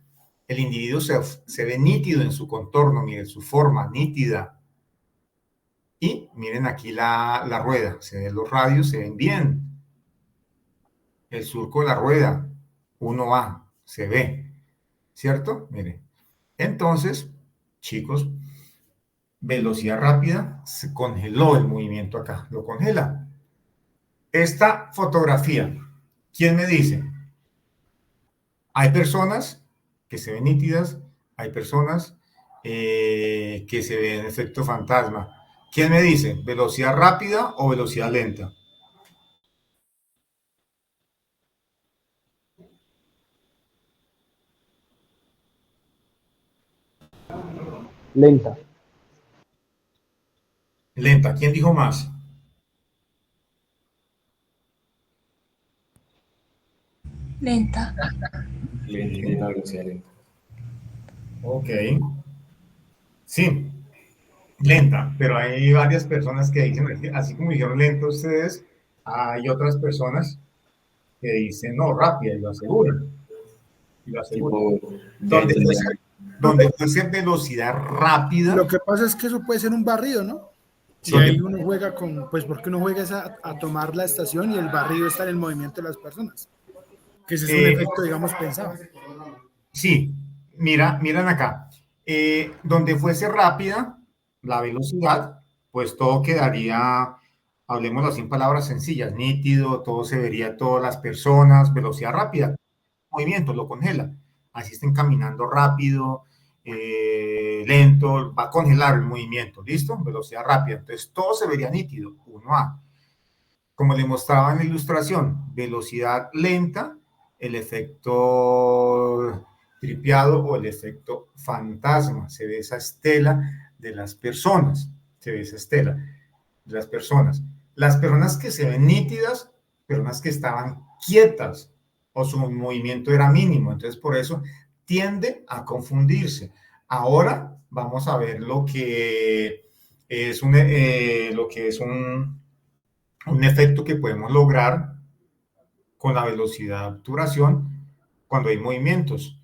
S1: El individuo se ve nítido en su contorno, miren, su forma nítida. Y miren aquí la rueda, se ven los radios, se ven bien. El surco de la rueda, 1A, se ve, ¿cierto? Miren. Entonces, chicos, velocidad rápida, se congeló el movimiento acá, lo congela. Esta fotografía ¿Quién me dice? Hay personas que se ven nítidas, hay personas que se ven efecto fantasma. ¿Quién me dice? ¿Velocidad rápida o velocidad lenta?
S3: Lenta.
S1: Lenta. ¿Quién dijo más?
S4: Lenta.
S5: Lenta, velocidad lenta.
S1: Ok. Sí, lenta, pero hay varias personas que dicen, así como dijeron lento ustedes, hay otras personas que dicen, no, rápida, y lo aseguran. Y lo aseguran.
S5: Tipo,
S1: Donde
S5: lenta.
S1: fuese, donde fuese velocidad rápida,
S6: Lo que pasa es que eso puede ser un barrido, ¿no? Y
S1: donde,
S6: ahí uno juega con, pues porque uno juega es a tomar la estación y el barrido está en el movimiento de las personas. Que ese es un efecto, digamos, pensado.
S1: sí, miran acá. Donde fuese rápida la velocidad, pues todo quedaría, hablemos así en palabras sencillas, nítido, todo se vería, todas las personas, velocidad rápida, movimiento, lo congela. Así estén caminando rápido, lento, va a congelar el movimiento, ¿listo? Velocidad rápida. Entonces todo se vería nítido, 1A. Como le mostraba en la ilustración, velocidad lenta, el efecto tripeado o el efecto fantasma. Se ve esa estela de las personas. Se ve esa estela de las personas. Las personas que se ven nítidas, personas que estaban quietas o su movimiento era mínimo. Entonces, por eso tiende a confundirse. Ahora vamos a ver lo que es un efecto que podemos lograr con la velocidad de obturación cuando hay movimientos,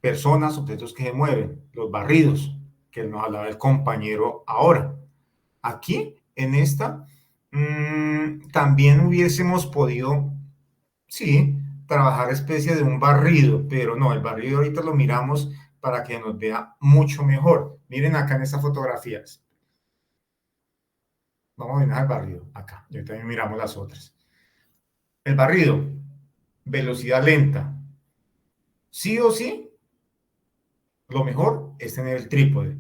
S1: personas, objetos que se mueven, los barridos, que nos hablaba el compañero ahora. Aquí, en esta, también hubiésemos podido, sí, trabajar especie de un barrido, pero no, el barrido ahorita lo miramos para que nos vea mucho mejor. Miren acá en estas fotografías. Vamos a mirar el barrido acá, y también miramos las otras. El barrido, velocidad lenta. Sí o sí, lo mejor es tener el trípode.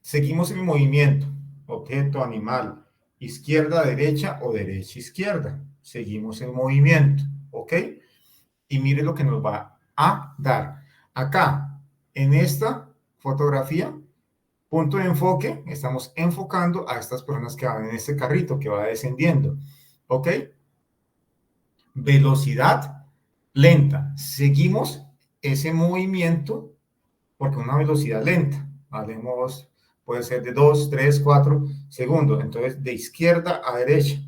S1: Seguimos el movimiento, objeto, animal, izquierda, derecha o derecha, izquierda. Seguimos el movimiento, ¿ok? Y mire lo que nos va a dar. Acá, en esta fotografía, punto de enfoque, estamos enfocando a estas personas que van en este carrito, que va descendiendo, ¿ok? Velocidad lenta. Seguimos ese movimiento porque una velocidad lenta, hablemos, puede ser de 2, 3, 4 segundos. Entonces, de izquierda a derecha,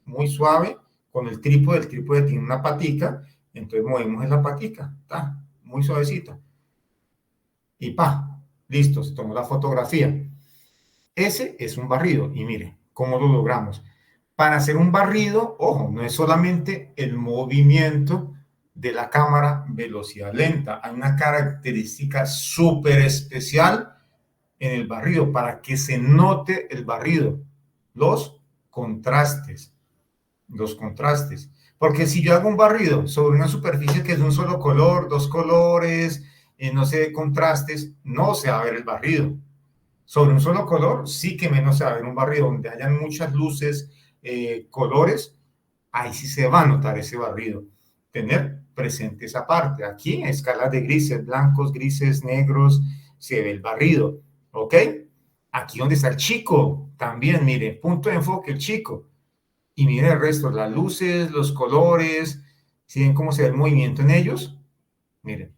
S1: muy suave, con el trípode tiene una patica, entonces movemos en la patica, ¿tá? Muy suavecito. Y pa, listo, se tomó la fotografía. Ese es un barrido, y mire, ¿cómo lo logramos? Para hacer un barrido, ojo, no es solamente el movimiento de la cámara, velocidad lenta. Hay una característica súper especial en el barrido para que se note el barrido. Los contrastes. Los contrastes. Porque si yo hago un barrido sobre una superficie que es de un solo color, dos colores, no sé, contrastes, no se va a ver el barrido. Sobre un solo color, sí que menos se va a ver un barrido donde hayan muchas luces, colores, ahí sí se va a notar ese barrido. Tener presente esa parte. Aquí, escalas de grises, blancos, grises, negros, se ve el barrido. ¿Ok? Aquí donde está el chico, también, mire, punto de enfoque, el chico. Y mire el resto, las luces, los colores, ¿sí ven cómo se ve el movimiento en ellos? Miren.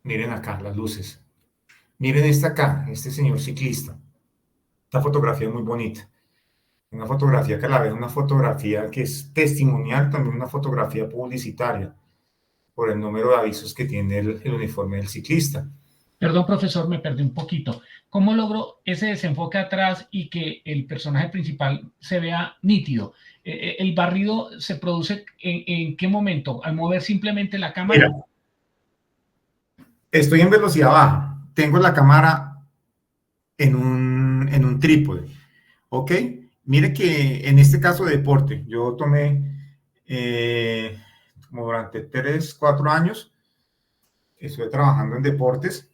S1: Miren acá, las luces. Miren esta acá, este señor ciclista. Esta fotografía es muy bonita. Una fotografía que a la vez una fotografía que es testimonial, también una fotografía publicitaria, por el número de avisos que tiene el uniforme del ciclista.
S2: Perdón, profesor, me perdí un poquito. ¿Cómo logro ese desenfoque atrás y que el personaje principal se vea nítido? ¿El barrido se produce en qué momento? ¿Al mover simplemente la cámara?
S1: Mira, estoy en velocidad baja, tengo la cámara en un trípode, ¿ok? Mire que en este caso de deporte, yo tomé como durante 3, 4 años, estuve trabajando en deportes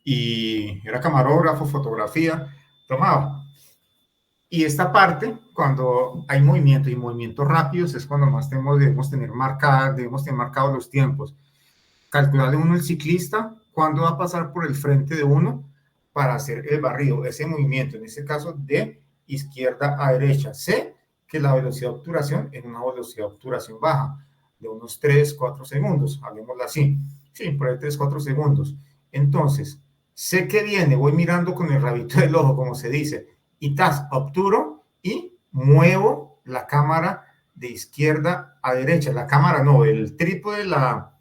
S1: y era camarógrafo, fotografía, tomaba. Y esta parte, cuando hay movimiento y movimientos rápidos, es cuando más debemos tener marcados los tiempos. Calcularle uno el ciclista, cuándo va a pasar por el frente de uno para hacer el barrido, ese movimiento, en este caso de izquierda a derecha. Sé que la velocidad de obturación es una velocidad de obturación baja, de unos 3, 4 segundos, hablemoslo así. Sí, por ahí 3, 4 segundos. Entonces, sé que viene, voy mirando con el rabito del ojo, como se dice, y obturo y muevo la cámara de izquierda a derecha. La cámara no, el trípode, la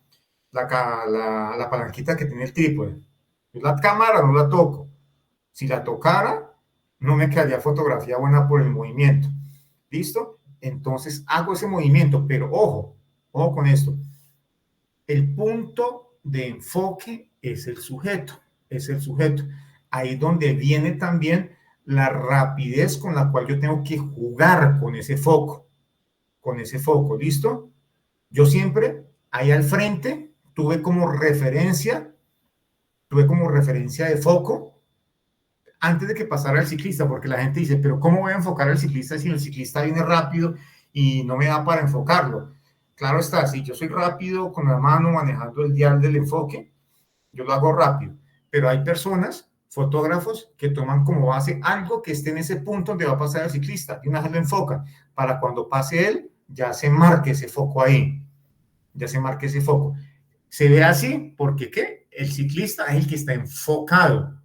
S1: palanquita que tiene el trípode. Yo la cámara no la toco. Si la tocara, no me quedaría fotografía buena por el movimiento. ¿Listo? Entonces hago ese movimiento, pero ojo con esto. El punto de enfoque es el sujeto. Ahí es donde viene también la rapidez con la cual yo tengo que jugar con ese foco. ¿Listo? Yo siempre, ahí al frente, tuve como referencia de foco antes de que pasara el ciclista, porque la gente dice, pero ¿cómo voy a enfocar al ciclista si el ciclista viene rápido y no me da para enfocarlo? Claro está, si yo soy rápido con la mano manejando el dial del enfoque, yo lo hago rápido, pero hay personas, fotógrafos, que toman como base algo que esté en ese punto donde va a pasar el ciclista y una vez lo enfocan, para cuando pase él, ya se marque ese foco ahí, Se ve así porque ¿qué? El ciclista es el que está enfocado.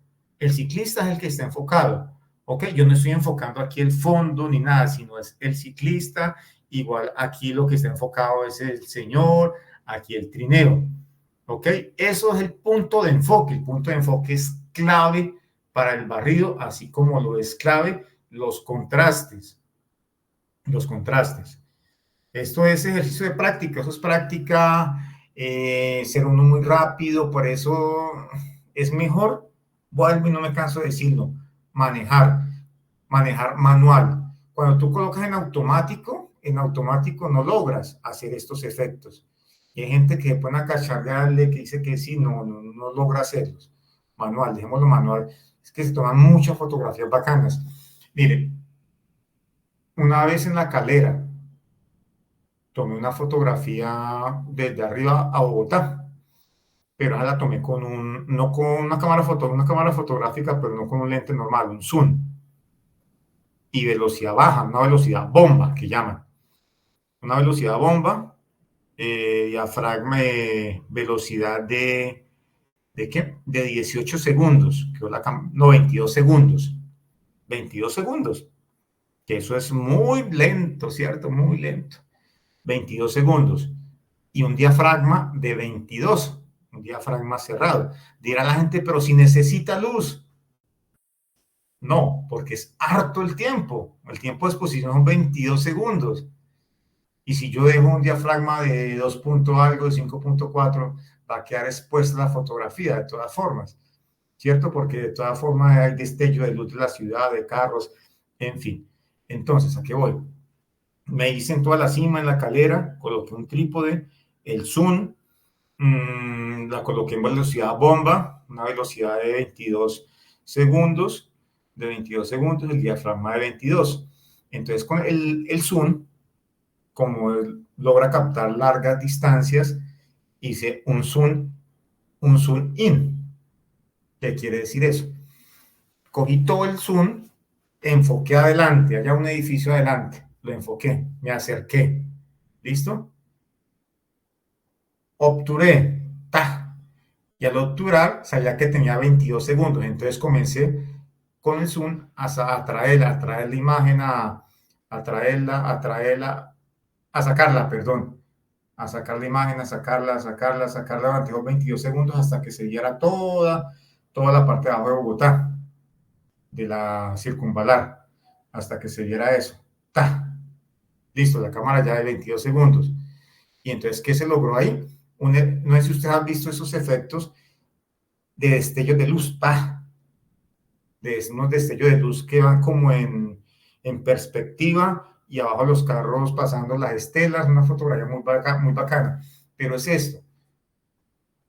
S1: ¿Ok? Yo no estoy enfocando aquí el fondo ni nada, sino es el ciclista. Igual aquí lo que está enfocado es el señor, aquí el trineo. ¿Ok? Eso es el punto de enfoque. El punto de enfoque es clave para el barrido, así como lo es clave los contrastes. Esto es ejercicio de práctica, eso es práctica, ser uno muy rápido, por eso es mejor, vuelvo y no me canso de decirlo, manejar manual. Cuando tú colocas en automático no logras hacer estos efectos. Y hay gente que pone a cacharrearle, que dice que sí, no logra hacerlos. Manual, dejémoslo manual. Es que se toman muchas fotografías bacanas. Miren, una vez en La Calera, tomé una fotografía desde arriba a Bogotá, pero la tomé no con una cámara fotográfica, pero no con un lente normal, un zoom. Y velocidad baja, una velocidad bomba, que llaman. Una velocidad bomba, diafragma, velocidad de ¿qué? De 18 segundos, no, 22 segundos. 22 segundos, que eso es muy lento, ¿cierto? Muy lento. 22 segundos y un diafragma de 22, un diafragma cerrado. Dirá la gente, pero si necesita luz. No, porque es harto el tiempo de exposición son 22 segundos. Y si yo dejo un diafragma de 2 punto algo, de 5.4, va a quedar expuesta la fotografía de todas formas, ¿cierto? Porque de todas formas hay destello de luz de la ciudad, de carros, en fin. Entonces, ¿a qué voy? Me hice en toda la cima, en La Calera, coloqué un trípode, el zoom, la coloqué en velocidad bomba, una velocidad de 22 segundos, el diafragma de 22. Entonces, con el zoom, como logra captar largas distancias, hice un zoom in. ¿Qué quiere decir eso? Cogí todo el zoom, enfoqué adelante, allá un edificio adelante, lo enfoqué, me acerqué, ¿listo? Obturé, y al obturar sabía que tenía 22 segundos, entonces comencé con el zoom a traer la imagen, a sacar la imagen, a sacarla durante los 22 segundos hasta que se diera toda la parte de abajo de Bogotá, de la circunvalar, hasta que se viera eso. Listo, la cámara ya de 22 segundos. Y entonces, ¿qué se logró ahí? No sé si ustedes han visto esos efectos de destellos de luz, unos destellos de luz que van como en en perspectiva y abajo los carros pasando las estelas, una fotografía muy bacana. Pero es esto,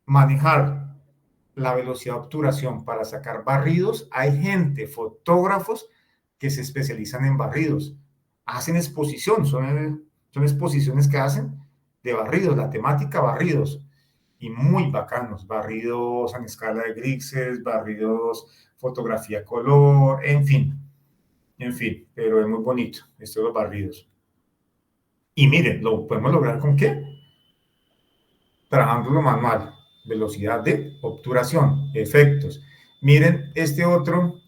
S1: manejar la velocidad de obturación para sacar barridos. Hay gente, fotógrafos, que se especializan en barridos. Hacen exposición, son exposiciones que hacen de barridos, la temática barridos. Y muy bacanos, barridos en escala de grises, barridos, fotografía color, en fin, pero es muy bonito esto de los barridos. Y miren, ¿lo podemos lograr con qué? Trabajando lo manual, velocidad de obturación, efectos. Miren este otro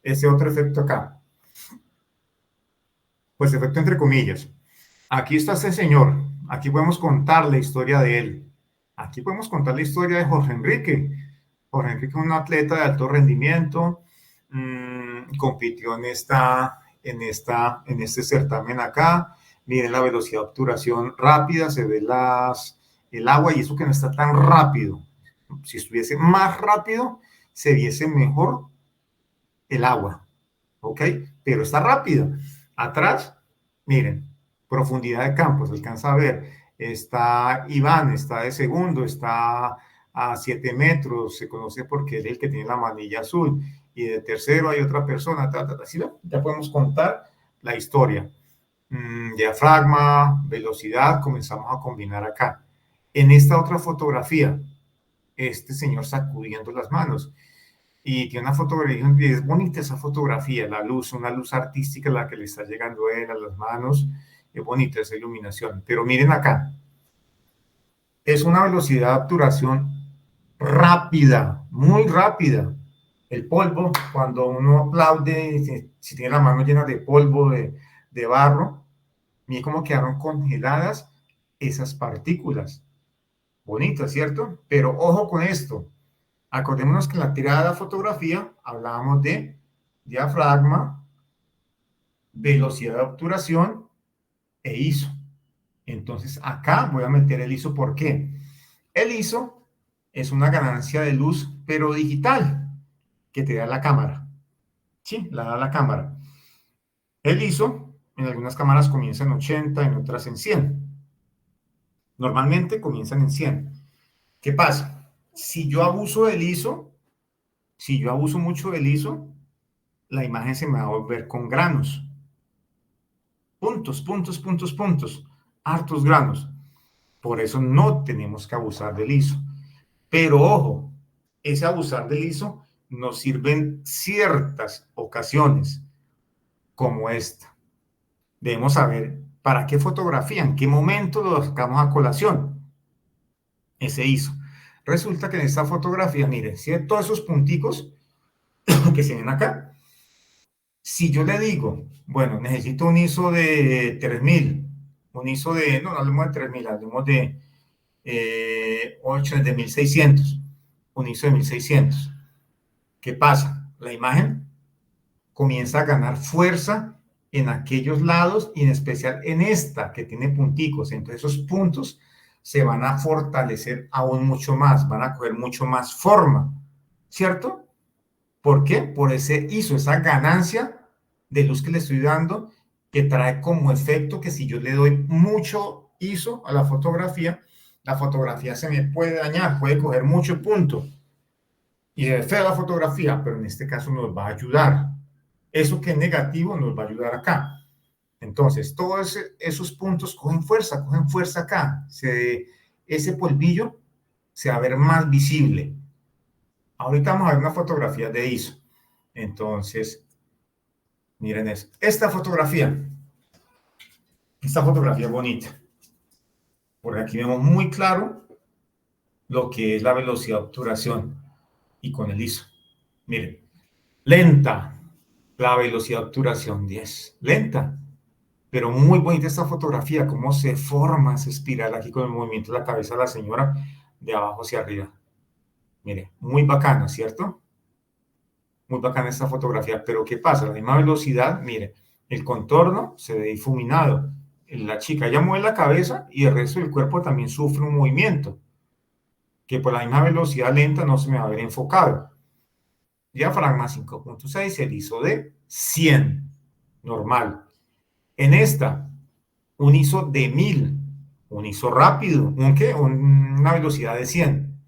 S1: efecto acá. Pues efecto entre comillas. Aquí está este señor, aquí podemos contar la historia de él. Aquí podemos contar la historia de Jorge Enrique. Jorge Enrique es un atleta de alto rendimiento, compitió en este certamen acá. Miren la velocidad de obturación rápida, se ve el agua y eso que no está tan rápido. Si estuviese más rápido, se viese mejor el agua, ¿ok? Pero está rápido. Atrás, miren, profundidad de campo, se alcanza a ver. Está Iván, está de segundo, está a 7 metros, se conoce porque es el que tiene la manilla azul, y de tercero hay otra persona, así ya podemos contar la historia. Diafragma, velocidad, comenzamos a combinar acá. En esta otra fotografía, este señor sacudiendo las manos, y tiene una fotografía, y es bonita esa fotografía, la luz, una luz artística la que le está llegando a él a las manos. Es bonita esa iluminación, pero miren acá, es una velocidad de obturación rápida, muy rápida. El polvo, cuando uno aplaude, si tiene la mano llena de polvo, de barro, miren cómo quedaron congeladas esas partículas. Bonitas, ¿cierto? Pero ojo con esto, acordémonos que en la tirada de la fotografía hablábamos de diafragma, velocidad de obturación e ISO. Entonces acá voy a meter el ISO. ¿Por qué? El ISO es una ganancia de luz, pero digital, que te da la cámara. Sí, la da la cámara. El ISO en algunas cámaras comienza en 80, en otras en 100. Normalmente comienzan en 100. ¿Qué pasa? Si yo abuso del ISO, si yo abuso mucho del ISO, la imagen se me va a volver con granos. Puntos, hartos granos. Por eso no tenemos que abusar del ISO. Pero ojo, ese abusar del ISO nos sirve en ciertas ocasiones, como esta. Debemos saber para qué fotografía, en qué momento lo sacamos a colación, ese ISO. Resulta que en esta fotografía, miren, ¿sí? Todos esos punticos que se ven acá, si yo le digo, bueno, necesito un ISO de 3000, un ISO de, no hablemos de 3000, hablemos de 1600, un ISO de 1600. ¿Qué pasa? La imagen comienza a ganar fuerza en aquellos lados y en especial en esta que tiene punticos. Entonces esos puntos se van a fortalecer aún mucho más, van a coger mucho más forma, ¿cierto? ¿Por qué? Por ese ISO, esa ganancia de luz que le estoy dando, que trae como efecto que si yo le doy mucho ISO a la fotografía se me puede dañar, puede coger mucho punto. Y es fea la fotografía, pero en este caso nos va a ayudar. Eso que es negativo nos va a ayudar acá. Entonces, todos esos puntos cogen fuerza acá. Ese polvillo se va a ver más visible. Ahorita vamos a ver una fotografía de ISO. Entonces, miren eso. Esta fotografía es bonita. Porque aquí vemos muy claro lo que es la velocidad de obturación y con el ISO. Miren, lenta la velocidad de obturación 10. Lenta, pero muy bonita esta fotografía, cómo se forma esa espiral aquí con el movimiento de la cabeza de la señora de abajo hacia arriba. Mire, muy bacana, ¿cierto? Muy bacana esta fotografía, pero ¿qué pasa? La misma velocidad, mire, el contorno se ve difuminado. La chica ya mueve la cabeza y el resto del cuerpo también sufre un movimiento, que por la misma velocidad lenta no se me va a ver enfocado. Diafragma 5.6, el ISO de 100. normal. En esta, un ISO de 1000, un ISO rápido, ¿un qué? Una velocidad de 100,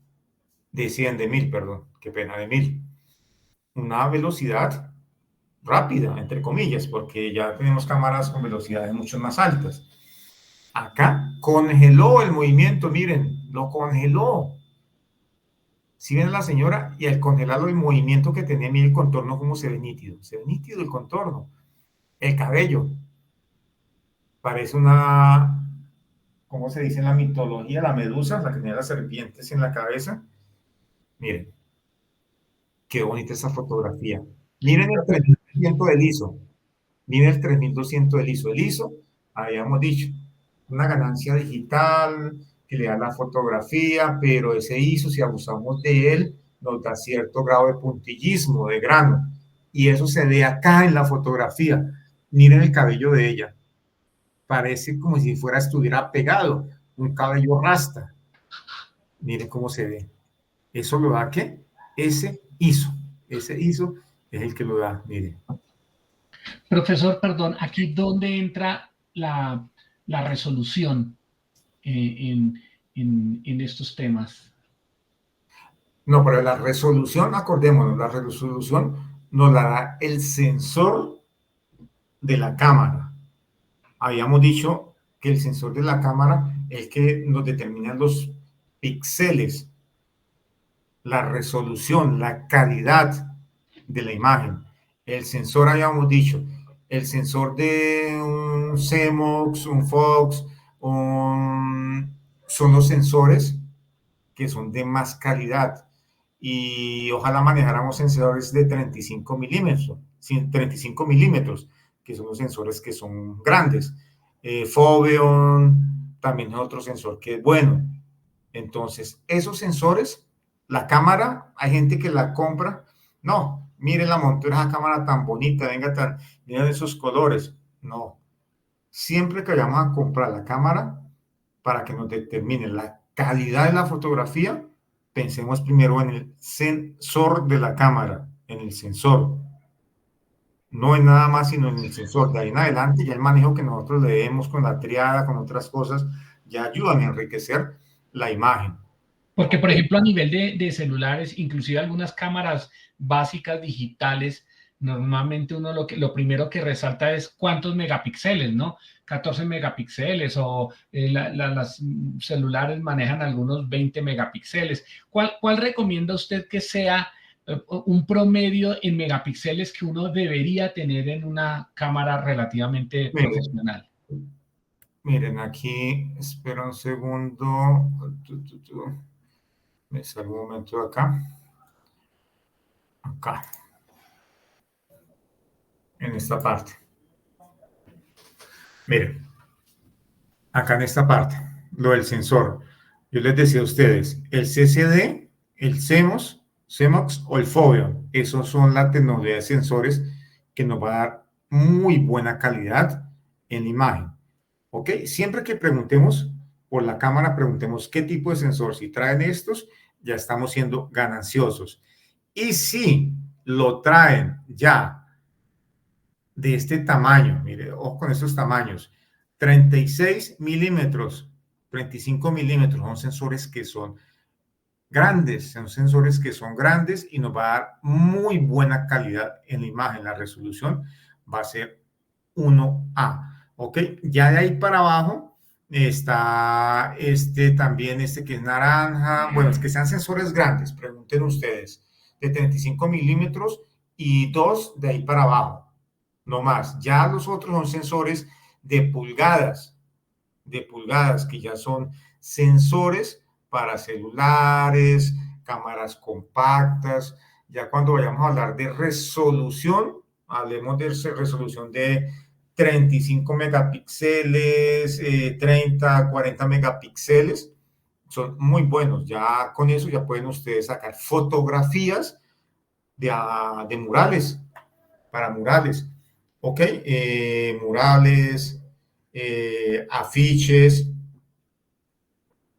S1: de 1000, perdón, qué pena, de 1000. Una velocidad rápida, entre comillas, porque ya tenemos cámaras con velocidades mucho más altas. Acá congeló el movimiento, miren, lo congeló. Si ven a la señora y al congelarlo el movimiento que tenía, miren el contorno como se ve nítido el contorno. El cabello, parece una, ¿cómo se dice en la mitología? La medusa, la que tenía las serpientes en la cabeza. Miren, qué bonita esa fotografía. Miren el 3200 del ISO. Miren el 3200 del ISO. El ISO, habíamos dicho, una ganancia digital que le da la fotografía, pero ese ISO, si abusamos de él, nos da cierto grado de puntillismo, de grano. Y eso se ve acá en la fotografía. Miren el cabello de ella. Parece como si estuviera pegado, un cabello rasta. Miren cómo se ve. ¿Eso lo da qué? Ese ISO es el que lo da, miren.
S2: Profesor, perdón, aquí dónde entra la resolución en estos temas.
S1: No, pero la resolución, acordémonos, la resolución nos la da el sensor de la cámara. Habíamos dicho que el sensor de la cámara es el que nos determina los píxeles, la resolución, la calidad de la imagen. El sensor, habíamos dicho, el sensor de un CMOS, un Fox, son los sensores que son de más calidad. Y ojalá manejáramos sensores de 35 milímetros, 35 milímetros, que son los sensores que son grandes. Foveon también es otro sensor que es bueno. Entonces, esos sensores, la cámara, hay gente que la compra. No, miren la montura de esa cámara tan bonita, miren esos colores. No, siempre que vayamos a comprar la cámara, para que nos determine la calidad de la fotografía, pensemos primero en el sensor de la cámara, en el sensor. No en nada más, sino en el sensor. De ahí en adelante, ya el manejo que nosotros le demos con la triada, con otras cosas, ya ayudan a enriquecer la imagen.
S2: Porque, por ejemplo, a nivel de celulares, inclusive algunas cámaras básicas digitales, normalmente uno lo primero que resalta es cuántos megapíxeles, ¿no? 14 megapíxeles o las celulares manejan algunos 20 megapíxeles. ¿Cuál recomienda usted que sea un promedio en megapíxeles que uno debería tener en una cámara relativamente profesional?
S1: Miren, aquí, espera un segundo. Me salgo un momento de acá. Acá. En esta parte. Miren. Acá en esta parte. Lo del sensor. Yo les decía a ustedes, el CCD, el CMOS o el Foveon. Esos son la tecnología de sensores que nos va a dar muy buena calidad en la imagen. ¿Ok? Siempre que preguntemos por la cámara, preguntemos qué tipo de sensor. Si traen estos, ya estamos siendo gananciosos. Y si lo traen ya de este tamaño, mire, ojo con estos tamaños, 36 milímetros, 35 milímetros, son sensores que son grandes, y nos va a dar muy buena calidad en la imagen. La resolución va a ser 1A, ¿ok? Ya de ahí para abajo está también que es naranja. Bueno, es que sean sensores grandes, pregunten ustedes, de 35 milímetros y 2 de ahí para abajo, no más. Ya los otros son sensores de pulgadas, que ya son sensores para celulares, cámaras compactas. Ya cuando vayamos a hablar de resolución, hablemos de resolución de 35 megapíxeles, 30, 40 megapíxeles. Son muy buenos. Ya con eso ya pueden ustedes sacar fotografías de murales, para murales. ¿Ok? Murales, afiches,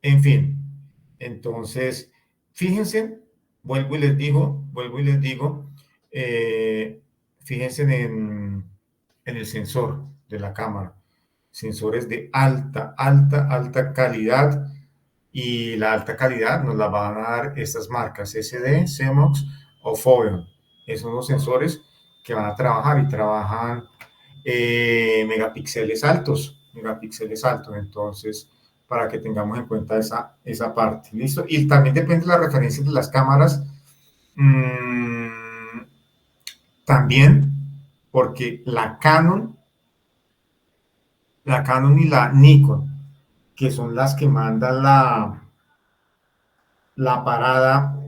S1: en fin. Entonces, fíjense, vuelvo y les digo, fíjense en el sensor de la cámara. Sensores de alta calidad, y la alta calidad nos la van a dar estas marcas SD, Cemox o Foveon. Esos son los sensores que van a trabajar y trabajan megapíxeles altos. Entonces, para que tengamos en cuenta esa parte. ¿Listo? Y también depende de las referencias de las cámaras. También, porque la Canon y la Nikon, que son las que mandan la parada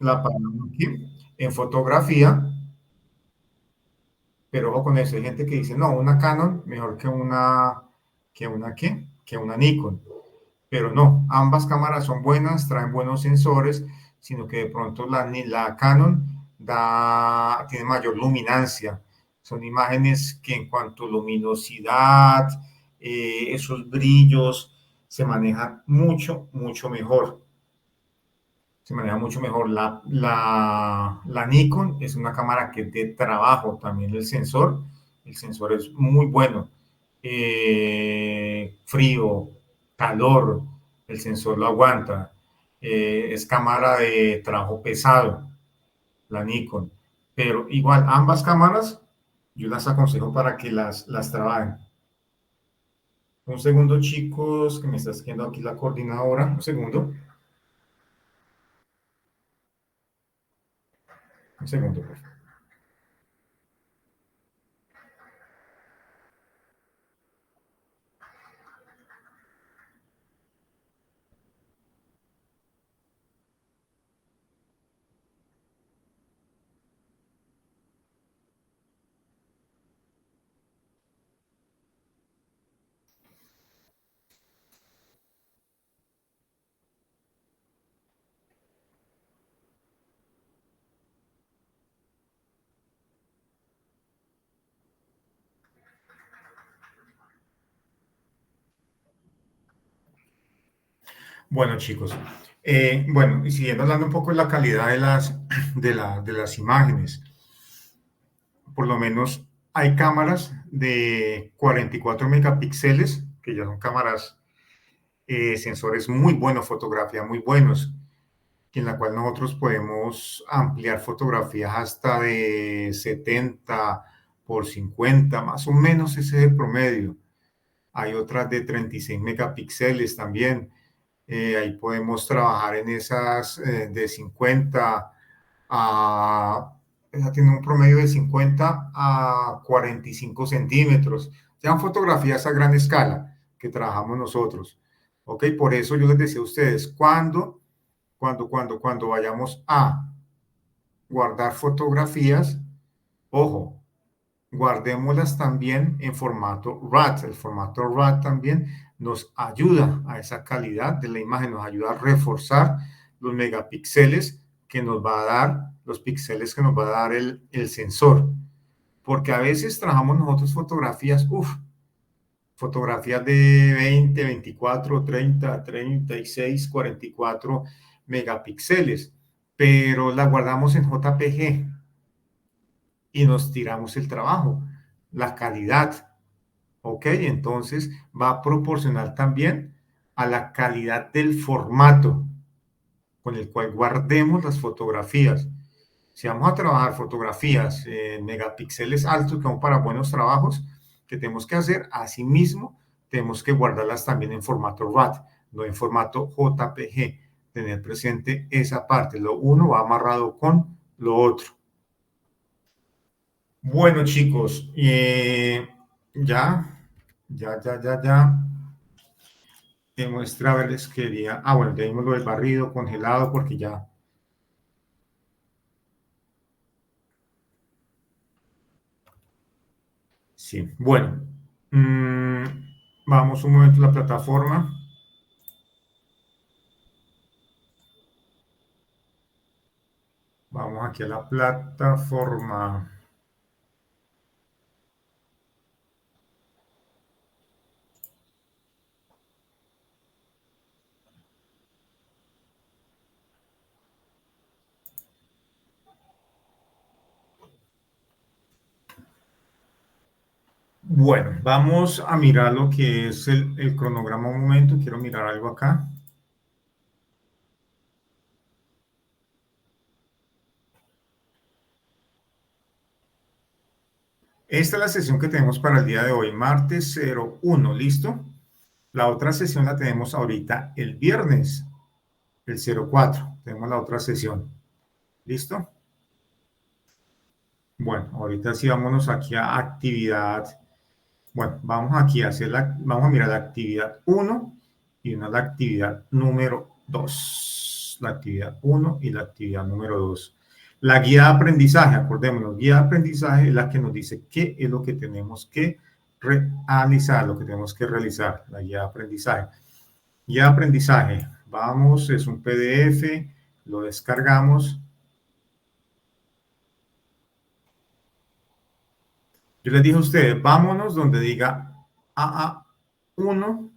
S1: aquí en fotografía, pero ojo con eso, hay gente que dice, no, una Canon mejor que una Nikon, pero no, ambas cámaras son buenas, traen buenos sensores, sino que de pronto la Canon tiene mayor luminancia, son imágenes que en cuanto a luminosidad, esos brillos, se manejan mucho mejor. La Nikon es una cámara que de trabajo también el sensor es muy bueno. Frío, calor, el sensor lo aguanta. Es cámara de trabajo pesado, la Nikon. Pero igual, ambas cámaras yo las aconsejo para que las trabajen. Un segundo, chicos, que me está haciendo aquí la coordinadora. Un segundo. Un segundo, por favor. Bueno, chicos, y siguiendo hablando un poco de la calidad de las imágenes, por lo menos hay cámaras de 44 megapíxeles, que ya son cámaras, sensores muy buenos, fotografía muy buenos, en la cual nosotros podemos ampliar fotografías hasta de 70 por 50, más o menos ese es el promedio. Hay otras de 36 megapíxeles también. Ahí podemos trabajar en esas de 50 esa tiene un promedio de 50 a 45 centímetros. Sean fotografías a gran escala que trabajamos nosotros. Ok, por eso yo les decía a ustedes, cuando vayamos a guardar fotografías, ojo, guardémoslas también en formato RAW. El formato RAW también nos ayuda a esa calidad de la imagen, nos ayuda a reforzar los megapíxeles que nos va a dar, los píxeles que nos va a dar el sensor. Porque a veces trabajamos nosotros fotografías de 20, 24, 30, 36, 44 megapíxeles, pero la guardamos en JPG y nos tiramos el trabajo, la calidad, ¿ok? Entonces va a proporcionar también a la calidad del formato con el cual guardemos las fotografías. Si vamos a trabajar fotografías en megapíxeles altos, que son para buenos trabajos, que tenemos que hacer, asimismo, tenemos que guardarlas también en formato RAW, no en formato JPG. Tener presente esa parte, lo uno va amarrado con lo otro. Bueno, chicos, ya. Demuestra, a ver, les quería. Bueno, ya vimos lo del barrido, congelado, porque ya. Sí, bueno. Vamos un momento a la plataforma. Vamos aquí a la plataforma. Bueno, vamos a mirar lo que es el cronograma un momento. Quiero mirar algo acá. Esta es la sesión que tenemos para el día de hoy, martes 01, ¿listo? La otra sesión la tenemos ahorita el viernes, el 04. Tenemos la otra sesión. ¿Listo? Bueno, ahorita sí vámonos aquí a actividad. Bueno, vamos aquí a vamos a mirar la actividad 1 y la actividad número 2. La actividad 1 y la actividad número 2. La guía de aprendizaje, acordémonos, guía de aprendizaje es la que nos dice qué es lo que tenemos que realizar, lo que tenemos que realizar, la guía de aprendizaje. Guía de aprendizaje, vamos, es un PDF, lo descargamos. Yo les dije a ustedes, vámonos donde diga AA1,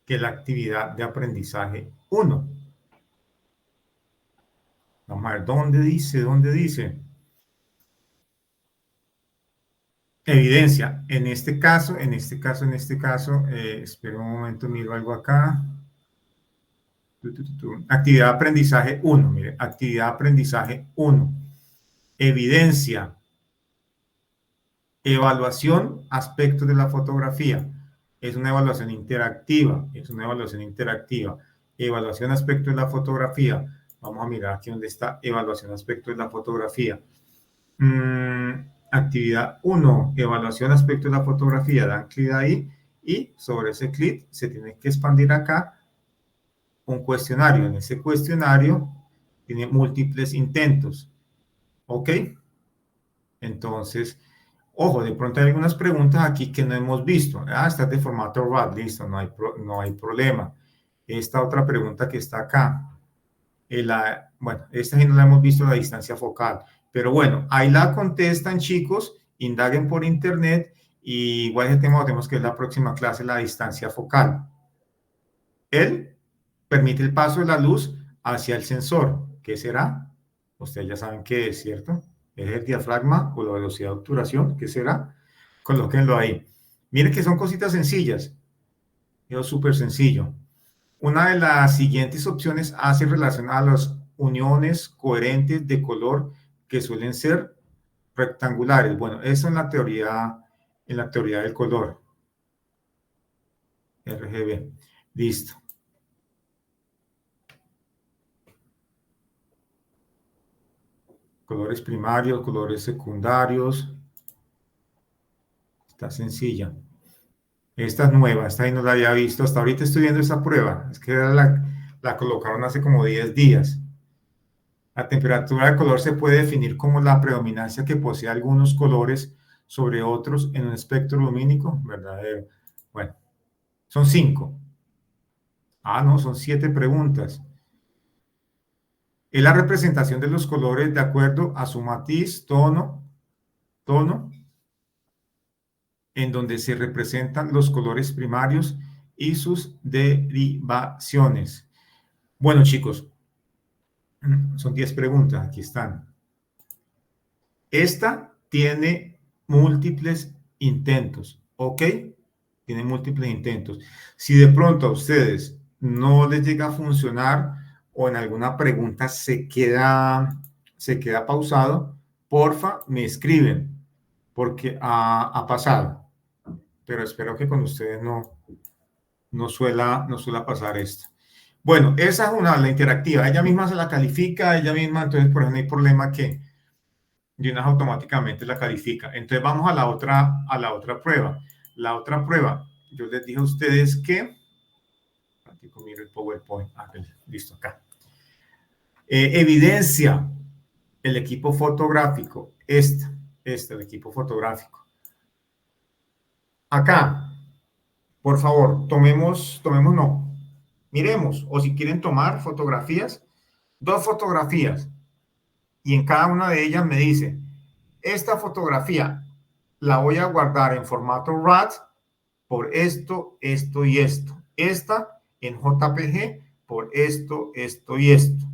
S1: que es la actividad de aprendizaje 1. Vamos a ver, ¿dónde dice? ¿Dónde dice? Evidencia. En este caso, espera un momento, miro algo acá. Actividad de aprendizaje 1, mire, actividad de aprendizaje 1. Evidencia. Evaluación, aspectos de la fotografía. Es una evaluación interactiva, Evaluación, aspectos de la fotografía. Vamos a mirar aquí donde está evaluación, aspectos de la fotografía. Actividad 1, evaluación, aspectos de la fotografía. Dan clic ahí y sobre ese clic se tiene que expandir acá un cuestionario. En ese cuestionario tiene múltiples intentos. ¿Ok? Entonces, ojo, de pronto hay algunas preguntas aquí que no hemos visto. Está de formato RAW, listo, no hay problema. Esta otra pregunta que está acá, bueno, esta sí no la hemos visto, la distancia focal. Pero bueno, ahí la contestan, chicos, indaguen por internet y igual ese tema lo tenemos que es la próxima clase, la distancia focal. Él permite el paso de la luz hacia el sensor. ¿Qué será? Ustedes ya saben qué es, ¿cierto? Es el diafragma o la velocidad de obturación. ¿Qué será? Colóquenlo ahí. Miren que son cositas sencillas. Es súper sencillo. Una de las siguientes opciones hace relación a las uniones coherentes de color que suelen ser rectangulares. Bueno, eso en la teoría del color. RGB. Listo. Colores primarios, colores secundarios. Está sencilla. Esta es nueva, esta ahí no la había visto. Hasta ahorita estoy viendo esta prueba. Es que la colocaron hace como 10 días. La temperatura del color se puede definir como la predominancia que posee algunos colores sobre otros en un espectro lumínico. Verdadero. Bueno, son 5. No, son 7 preguntas. Es la representación de los colores de acuerdo a su matiz, tono, en donde se representan los colores primarios y sus derivaciones. Bueno, chicos, son 10 preguntas, aquí están. Esta tiene múltiples intentos, ¿ok? Tiene múltiples intentos. Si de pronto a ustedes no les llega a funcionar o en alguna pregunta se queda pausado, porfa, me escriben, porque ha pasado. Pero espero que con ustedes no suela pasar esto. Bueno, esa es la interactiva. Ella misma se la califica, entonces por eso no hay problema que de una automáticamente la califica. Entonces vamos a la otra prueba. La otra prueba, yo les dije a ustedes que... Miro el PowerPoint. Listo, acá. Evidencia el equipo fotográfico. El equipo fotográfico. Acá, por favor, miremos, o si quieren tomar fotografías, 2 fotografías, y en cada una de ellas me dice, esta fotografía la voy a guardar en formato RAW por esto, esto y esto. Esta en JPG por esto, esto y esto.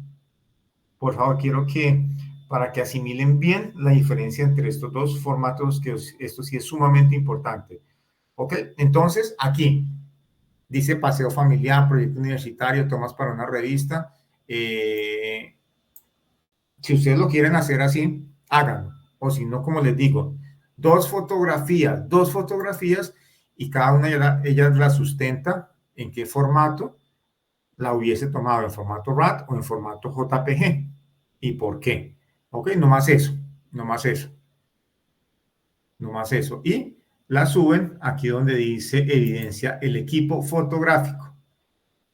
S1: Por favor, quiero que para que asimilen bien la diferencia entre estos dos formatos, que esto sí es sumamente importante. ¿Ok? Entonces, aquí dice paseo familiar, proyecto universitario, tomas para una revista. Si ustedes lo quieren hacer así, háganlo. O si no, como les digo, dos fotografías y cada una ella la sustenta en qué formato la hubiese tomado, en formato RAW o en formato JPG y por qué. Ok, no más eso, no más eso, no más eso. Y la suben aquí donde dice evidencia el equipo fotográfico.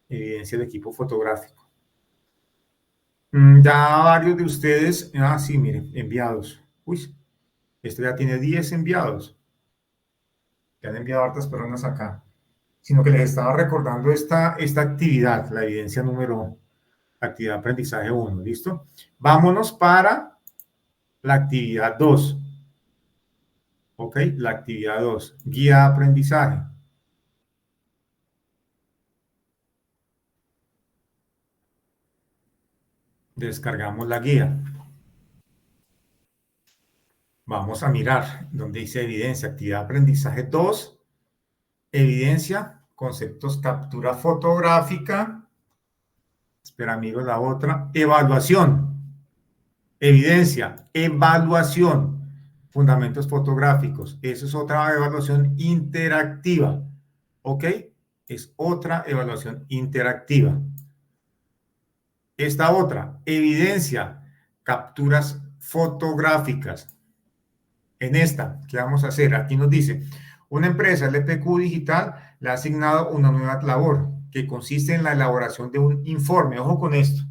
S1: Evidencia el equipo fotográfico. Ya varios de ustedes, sí, miren, enviados. Uy, esto ya tiene 10 enviados. Ya han enviado hartas personas acá. Sino que les estaba recordando esta actividad, la evidencia actividad aprendizaje 1, ¿listo? Vámonos para la actividad 2. ¿Ok? La actividad 2, guía de aprendizaje. Descargamos la guía. Vamos a mirar donde dice evidencia, actividad aprendizaje 2, evidencia, conceptos, captura fotográfica. Espera, amigo, la otra, evaluación. Evidencia, evaluación, fundamentos fotográficos. Eso es otra evaluación interactiva. ¿Ok? Es otra evaluación interactiva. Esta otra, evidencia, capturas fotográficas. En esta, ¿qué vamos a hacer? Aquí nos dice, una empresa LPQ Digital le ha asignado una nueva labor que consiste en la elaboración de un informe. Ojo con esto.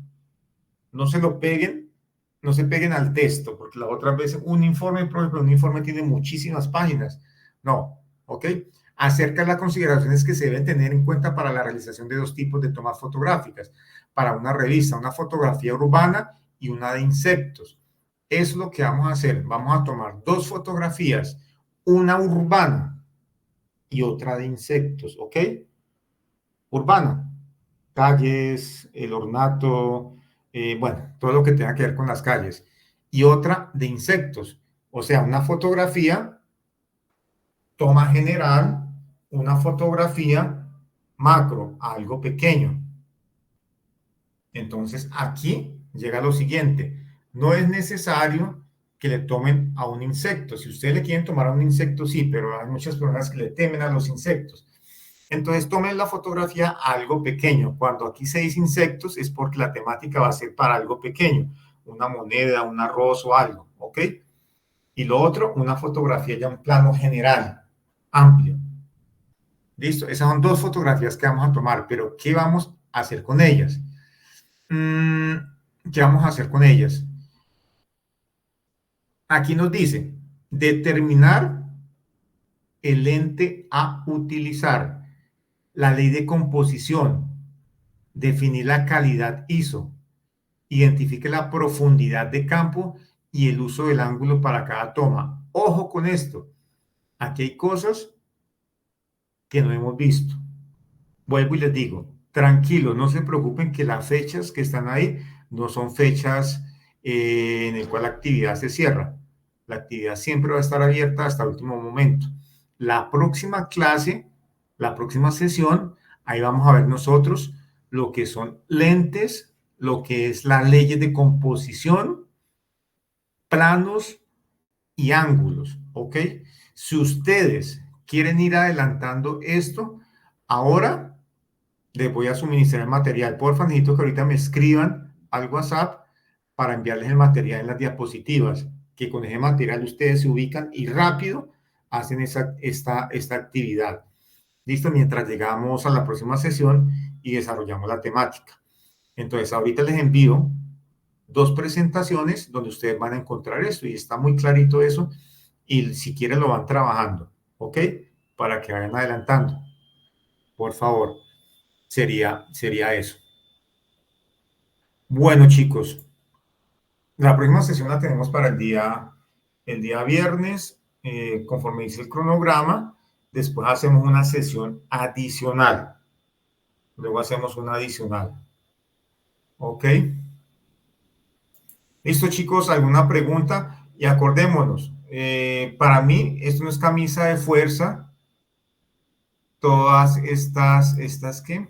S1: No se lo peguen, no se peguen al texto, porque la otra vez un informe, pero un informe tiene muchísimas páginas. No, ¿ok? Acerca de las consideraciones que se deben tener en cuenta para la realización de dos tipos de tomas fotográficas. Para una revista, una fotografía urbana y una de insectos. Es lo que vamos a hacer. Vamos a tomar dos fotografías, una urbana y otra de insectos, ¿ok? Urbana, calles, el ornato, bueno, todo lo que tenga que ver con las calles. Y otra de insectos, o sea, una fotografía, toma general, una fotografía macro, algo pequeño. Entonces, aquí llega lo siguiente. No es necesario que le tomen a un insecto. Si ustedes le quieren tomar a un insecto, sí, pero hay muchas personas que le temen a los insectos. Entonces, tomen la fotografía a algo pequeño. Cuando aquí se dice insectos, es porque la temática va a ser para algo pequeño. Una moneda, un arroz o algo, ¿ok? Y lo otro, una fotografía ya en plano general, amplio. ¿Listo? Esas son dos fotografías que vamos a tomar, pero ¿qué vamos a hacer con ellas? ¿Qué vamos a hacer con ellas? Aquí nos dice, determinar el lente a utilizar, la ley de composición, definir la calidad ISO, identifique la profundidad de campo y el uso del ángulo para cada toma. Ojo con esto, aquí hay cosas que no hemos visto. Vuelvo y les digo, tranquilos, no se preocupen que las fechas que están ahí no son fechas en el cual la actividad se cierra. La actividad siempre va a estar abierta hasta el último momento. La próxima clase, la próxima sesión, ahí vamos a ver nosotros lo que son lentes, lo que es las leyes de composición, planos y ángulos, ¿ok? Si ustedes quieren ir adelantando esto, ahora les voy a suministrar el material. Porfa, necesito que ahorita me escriban al WhatsApp para enviarles el material en las diapositivas, que con ese material ustedes se ubican y rápido hacen esta actividad. ¿Listo? Mientras llegamos a la próxima sesión y desarrollamos la temática. Entonces, ahorita les envío dos presentaciones donde ustedes van a encontrar esto y está muy clarito eso y si quieren lo van trabajando, ¿ok? Para que vayan adelantando. Por favor, sería eso. Bueno, chicos, la próxima sesión la tenemos para el día viernes, conforme dice el cronograma. Después hacemos una sesión adicional. Luego hacemos una adicional. ¿Ok? ¿Listo, chicos? ¿Alguna pregunta? Y acordémonos, para mí esto no es camisa de fuerza, todas ¿qué?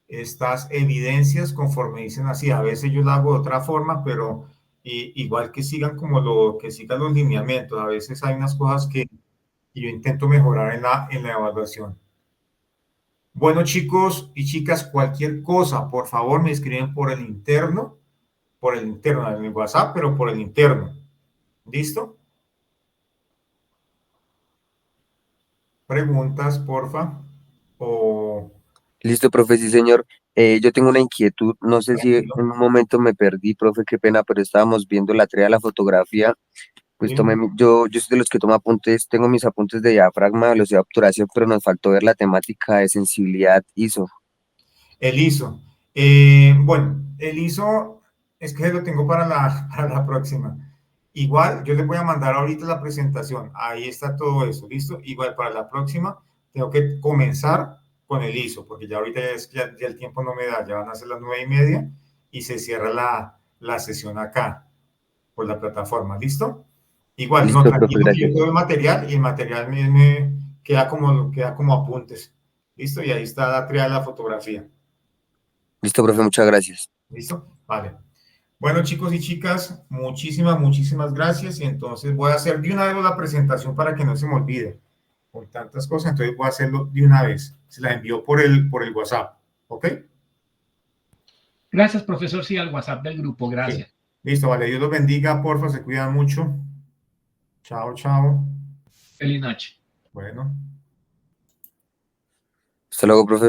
S1: Estas evidencias, conforme dicen así, a veces yo lo hago de otra forma, pero igual que sigan que sigan los lineamientos, a veces hay unas cosas que yo intento mejorar en la evaluación. Bueno, chicos y chicas, cualquier cosa, por favor, me escriben por el interno, en el WhatsApp, pero por el interno. ¿Listo? Preguntas, porfa. O
S7: Listo, profe, sí, señor. Yo tengo una inquietud, no sé si en
S1: tranquilo.
S7: un momento me perdí, profe, qué pena, pero estábamos viendo la tarea de la fotografía. Pues
S1: ¿Sí?
S7: yo soy de los que toma apuntes, tengo mis apuntes de diafragma, velocidad de obturación, pero nos faltó ver la temática de sensibilidad ISO.
S1: El ISO. Bueno, el ISO es que lo tengo para la próxima. Igual, yo les voy a mandar ahorita la presentación. Ahí está todo eso, ¿listo? Igual para la próxima tengo que comenzar con el ISO, porque ya ahorita ya el tiempo no me da, ya van a ser las 9:30 y se cierra la sesión acá por la plataforma, ¿listo? Igual, no,
S7: Listo, profe,
S1: tranquilo que yo
S7: gracias.
S1: tengo el material y el material queda como apuntes, ¿listo? Y ahí está la tarea de la fotografía.
S7: Listo, profe, muchas gracias.
S1: ¿Listo? Vale. Bueno, chicos y chicas, muchísimas gracias. Y entonces voy a hacer de una vez la presentación para que no se me olvide. Con tantas cosas, entonces voy a hacerlo de una vez. Se la envío por el WhatsApp. ¿Ok?
S2: Gracias, profesor. Sí, al WhatsApp del grupo.
S1: Sí.
S2: Gracias.
S1: Listo, vale. Dios los bendiga, porfa, se cuidan mucho. Chao, chao.
S2: Feliz noche.
S1: Bueno.
S7: Hasta luego, profe.